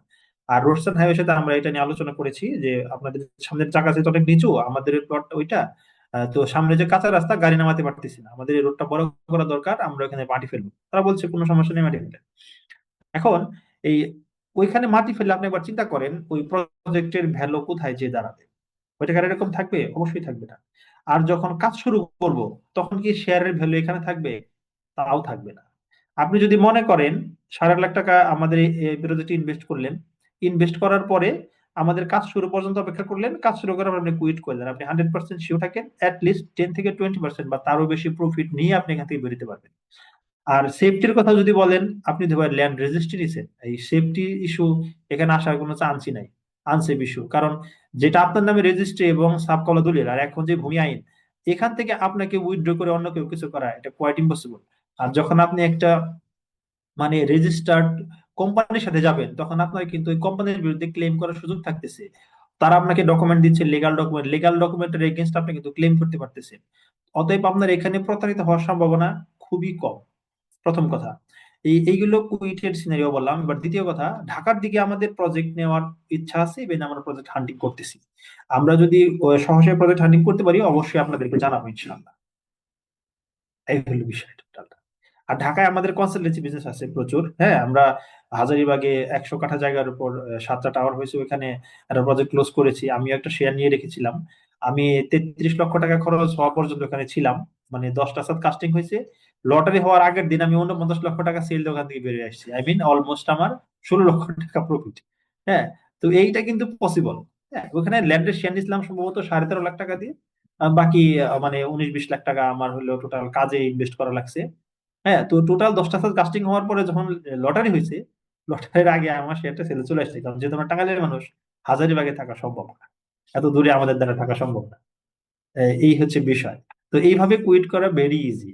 আর রোড সাইড হাইওয়ের সাথে আমরা এটা নিয়ে আলোচনা করেছি যে আপনাদের সামনের জায়গা যেহেতু অনেক নিচু, আমাদের প্লট ওইটা, তো সামনে যে কাঁচা রাস্তা, গাড়ি নামাতে পারতেছি না, আমাদের এই রোডটা বড় করা দরকার, আমরা ওখানে মাটি ফেলবো। তারা বলছে কোনো সমস্যা নেই, মাটি ফেলে। এখন এই ওইখানে মাটি ফেললে আপনি একবার চিন্তা করেন ওই প্রজেক্টের ভ্যালু কোথায় যে দাঁড়াবে? ওইটা কি আর এরকম থাকবে? অবশ্যই থাকবে না। আর যখন কাজ শুরু করব তখন কি শেয়ারের ভ্যালু এখানে থাকবে? তাও থাকবে না। আপনি যদি মনে করেন 8.5 লাখ টাকা আমাদের এই প্রজেক্টে ইনভেস্ট করলেন, ইনভেস্ট করার পরে আমাদের কাজ শুরু পর্যন্ত অপেক্ষা করলেন, কাজ শুরু করার পর আপনি কুইট করলেন, আপনি 100% শিওর থাকেন অ্যাটলিস্ট 10 থেকে 20% বা তারও বেশি প্রফিট নিয়ে আপনি এখান থেকে বেরোতে পারবেন। আর সেফটির কথা যদি বলেন, আপনি ধরেন ল্যান্ড রেজিস্ট্রি নিছেন, এই সেফটি ইস্যু এখানে আসার কোনো চান্সই নাই। Unsafe issue. কারণ যেটা আপনার নামে রেজিস্ট্রি এবং সাবকলা দলিল, আর এখন যে ভূমি আইন, এখান থেকে আপনাকে উইথড্র করে অন্য কেউ কিছু করা এটা কোয়াইট ইম্পসিবল। আর যখন আপনি একটা মানে রেজিস্টার্ড কোম্পানির সাথে যাবেন, তখন আপনার কিন্তু ওই কোম্পানির বিরুদ্ধে ক্লেম করার সুযোগ থাকতেছে। তারা আপনাকে ডকুমেন্ট দিচ্ছে, লিগাল ডকুমেন্টের এগেইনস্ট আপনি কিন্তু ক্লেম করতে পারতেছেন। অতএব আপনার এখানে প্রতারিত হওয়ার সম্ভাবনা খুবই কম, প্রথম কথা। এইগুলো কুইটের সিনারিও বললাম। এবার দ্বিতীয় কথা, ঢাকার দিকে আমাদের প্রজেক্ট নেওয়ার ইচ্ছা আছে, ইভেন আমরা প্রজেক্ট হান্টিং করতেছি। আমরা যদি সহসায় প্রজেক্ট হান্টিং করতে পারি, অবশ্যই আপনাদেরকে জানাবো ইনশাআল্লাহ। এই হলো বিষয় টোটালটা। আর ঢাকায় আমাদের কনসালটেন্সি বিজনেস আছে প্রচুর। হ্যাঁ, আমরা হাজারীবাগে 100 কাঠা জায়গার উপর 7টা টাওয়ার হয়েছে, ওখানে একটা প্রজেক্ট ক্লোজ করেছি। আমিও একটা শেয়ার নিয়ে রেখেছিলাম। আমি 33 লক্ষ টাকা খরচ হওয়া পর্যন্ত ওখানে ছিলাম। মানে 10টা সাত কাস্টিং হয়েছে। লটারি হওয়ার আগের দিন আমি 49 লক্ষ টাকা সেল দিয়ে ওখান থেকে বেরিয়ে আসছি। আই মিন অলমোস্ট আমার 16 লক্ষ টাকা প্রফিট। হ্যাঁ, তো এইটা কিন্তু পসিবল। হ্যাঁ, ওখানে ল্যান্ডের শেয়ার নিয়েছিলাম সম্ভবত 13.5 লাখ টাকা দিয়ে। বাকি মানে 19-20 লাখ টাকা আমার হলো টোটাল কাজে ইনভেস্ট করা লাগছে। হ্যাঁ, তো টোটাল 10টা সাল কাস্টিং হওয়ার পরে যখন লটারি হয়েছে, লটারির আগে আমার শেয়ারটা সেলে চলে আসছে। কারণ যেহেতু আমরা টাঙ্গাইলের মানুষ, হাজারীবাগে থাকা সম্ভব না, এত দূরে আমাদের দ্বারা থাকা সম্ভব না। এই হচ্ছে বিষয়। তো এইভাবে কুইট করা ভেরি ইজি।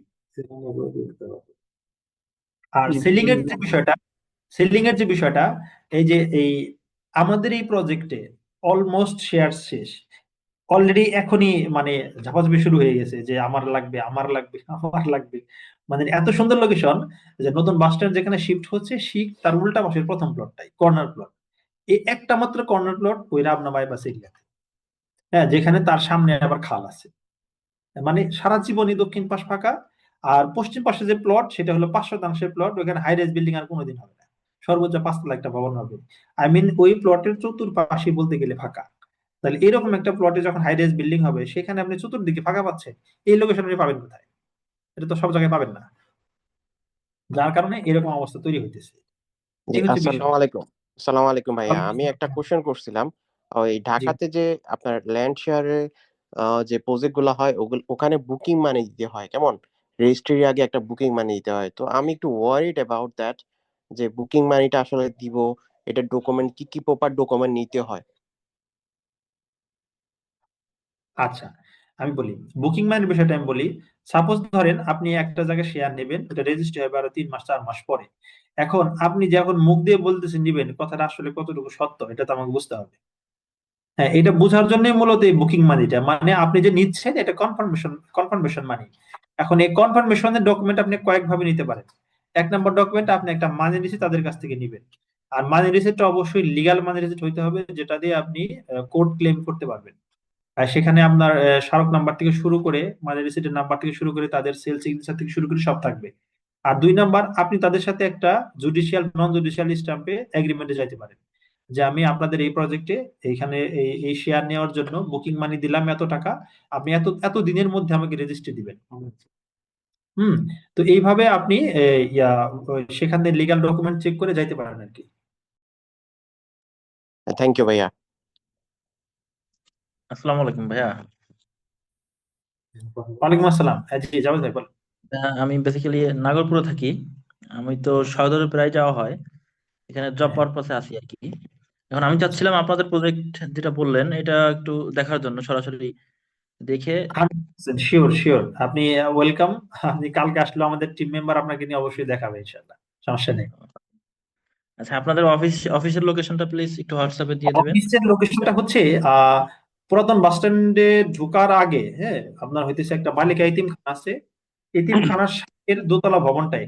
আর জি, সেলিং এর যে বিষয়টা, সেলিং এর যে বিষয়টা, এই যে এই আমাদের এই প্রজেক্টে অলমোস্ট শেয়ার শেষ অলরেডি। এখনই মানে ঝাপাঝাপি শুরু হয়ে গেছে যে আমার লাগবে, আমার লাগবে, আমার লাগবে। মানে এত সুন্দর লোকেশন, যে নতুন বাস স্ট্যান্ড যেখানে শিফট হচ্ছে, শিফট তার উল্টা পাশের প্রথম প্লটটাই কর্নার প্লট। এই একটা মাত্র কর্নার প্লট ওই রাবনা বাইপাস এরিয়াতে। হ্যাঁ, যেখানে তার সামনে আবার খাল আছে। মানে সারা জীবনই দক্ষিণ পাশ ফাঁকা। আর পশ্চিম পাশে যে প্লট, সেটা হলো 5 শতাংশের প্লট। ওখানে হাই রাইজ বিল্ডিং আর কোনোদিন হবে না, সর্বোচ্চ 5 তলা একটা ভবন হবে। আই মিন ওই প্লটের চতুর্পাশে বলতে গেলে ফাঁকা। তাহলে এরকম একটা প্লটে যখন হাই রাইজ বিল্ডিং হবে, সেখানে আপনি চতুর্দিকে ফাঁকা পাচ্ছেন, এই লোকেশন আপনি পাবেন কোথায়? এটা তো সব জায়গায় পাবেন না। যার কারণে এরকম অবস্থা তৈরি হইতেছে। জি, এই হচ্ছে বিষয়। আসসালামু আলাইকুম। আসসালামু আলাইকুম ভাইয়া, ওয়ালাইকুম আমি একটা আসসালাম। কোশ্চেন করছিলাম। ওই জি, ঢাকাতে যে আপনার ল্যান্ড শেয়ারে যে প্রজেক্ট গুলো হয়, ওখানে বুকিং মানি দিতে হয় কেমন? রেজিস্ট্রির আগে একটা বুকিং মানি দিতে হয়। তো আমি একটু ওয়ারিড অ্যাবাউট দ্যাট, যে বুকিং মানিটা আসলে দিব, এটা ডকুমেন্ট কি কি প্রপার ডকুমেন্ট নিতে হয়? আচ্ছা, আমি বলি বুকিং মানের বিষয়টা আমি বলি। সাপোজ ধরেন আপনি একটা জায়গায় শেয়ার নেবেন, এটা রেজিস্ট্রি হবে আরো 3 মাস 4 মাস পরে। এখন আপনি যখন মুখ দিয়ে বলতেছেন নিবেন, কথাটা আসলে কতটুকু সত্য এটা তো আমাকে বুঝতে হবে। হ্যাঁ, এটা বোঝার জন্যই মূলত এই বুকিং মানিটা, মানে আপনি যে নিচ্ছেন এটা কনফার্মেশন মানি। এখন এই কনফার্মেশনের ডকুমেন্ট আপনি কয়েক ভাবে নিতে পারেন। 1 নম্বর ডকুমেন্ট, আপনি একটা মানি রিসিট তাদের কাছ থেকে নিবেন। আর মানি রিসিটটা অবশ্যই লিগ্যাল মানি রিসিট হইতে হবে, যেটা দিয়ে আপনি কোর্ট ক্লেম করতে পারবেন। আর সেখানে আপনার স্মারক নাম্বার থেকে শুরু করে, মানি রিসিটের নাম্বার থেকে শুরু করে, তাদের সেল সিগনেচার থেকে শুরু করে সব থাকবে। আর 2 নম্বর, আপনি তাদের সাথে একটা জুডিশিয়াল নন জুডিশিয়াল স্ট্যাম্পে এগ্রিমেন্টে যাইতে পারেন, যে আমি আপনাদের এই প্রজেক্টে এইখানে এই শেয়ার নেওয়ার জন্য বুকিং মানি দিলাম এত টাকা, আপনি এত এত দিনের মধ্যে আমাকে রেজিস্ট্রি দিবেন। হুম। তো এইভাবে আপনি সেখানে লিগ্যাল ডকুমেন্ট চেক করে যাইতে পারেন আর কি। থ্যাংক ইউ ভাইয়া। আসসালামু আলাইকুম ভাইয়া। ওয়ালাইকুম আসসালাম। হ্যাঁ, জি জাভেদ ভাই বলেন। আমি বেসিক্যালি নাগরপুরে থাকি। আমি তো সদরে প্রায় যাওয়া হয়, এখানে জব হ্যাঁ, পারপাসে আছি আর কি। এখন আমি আচ্ছা, চাচ্ছিলাম আপনাদের প্রজেক্ট যেটা বললেন এটা একটু দেখার জন্য, সরাসরি দেখে। 100% শিওর শিওর, আপনি ওয়েলকাম। আপনি কালকে আসলে আমাদের টিম মেম্বার আপনাকে নিয়ে অবশ্যই দেখাবে ইনশাআল্লাহ, সমস্যা নেই। আচ্ছা, আপনাদের অফিসের লোকেশনটা প্লিজ একটু হোয়াটসঅ্যাপে দিয়ে দিবেন। অফিসের লোকেশনটা হচ্ছে পুরাতন বাস স্ট্যান্ডে ঢোকার আগে, হ্যাঁ, আপনার হইতেছে একটা বালিকা এতিমখানা আছে। এতিমখানার সাথে দোতলা ভবনটাই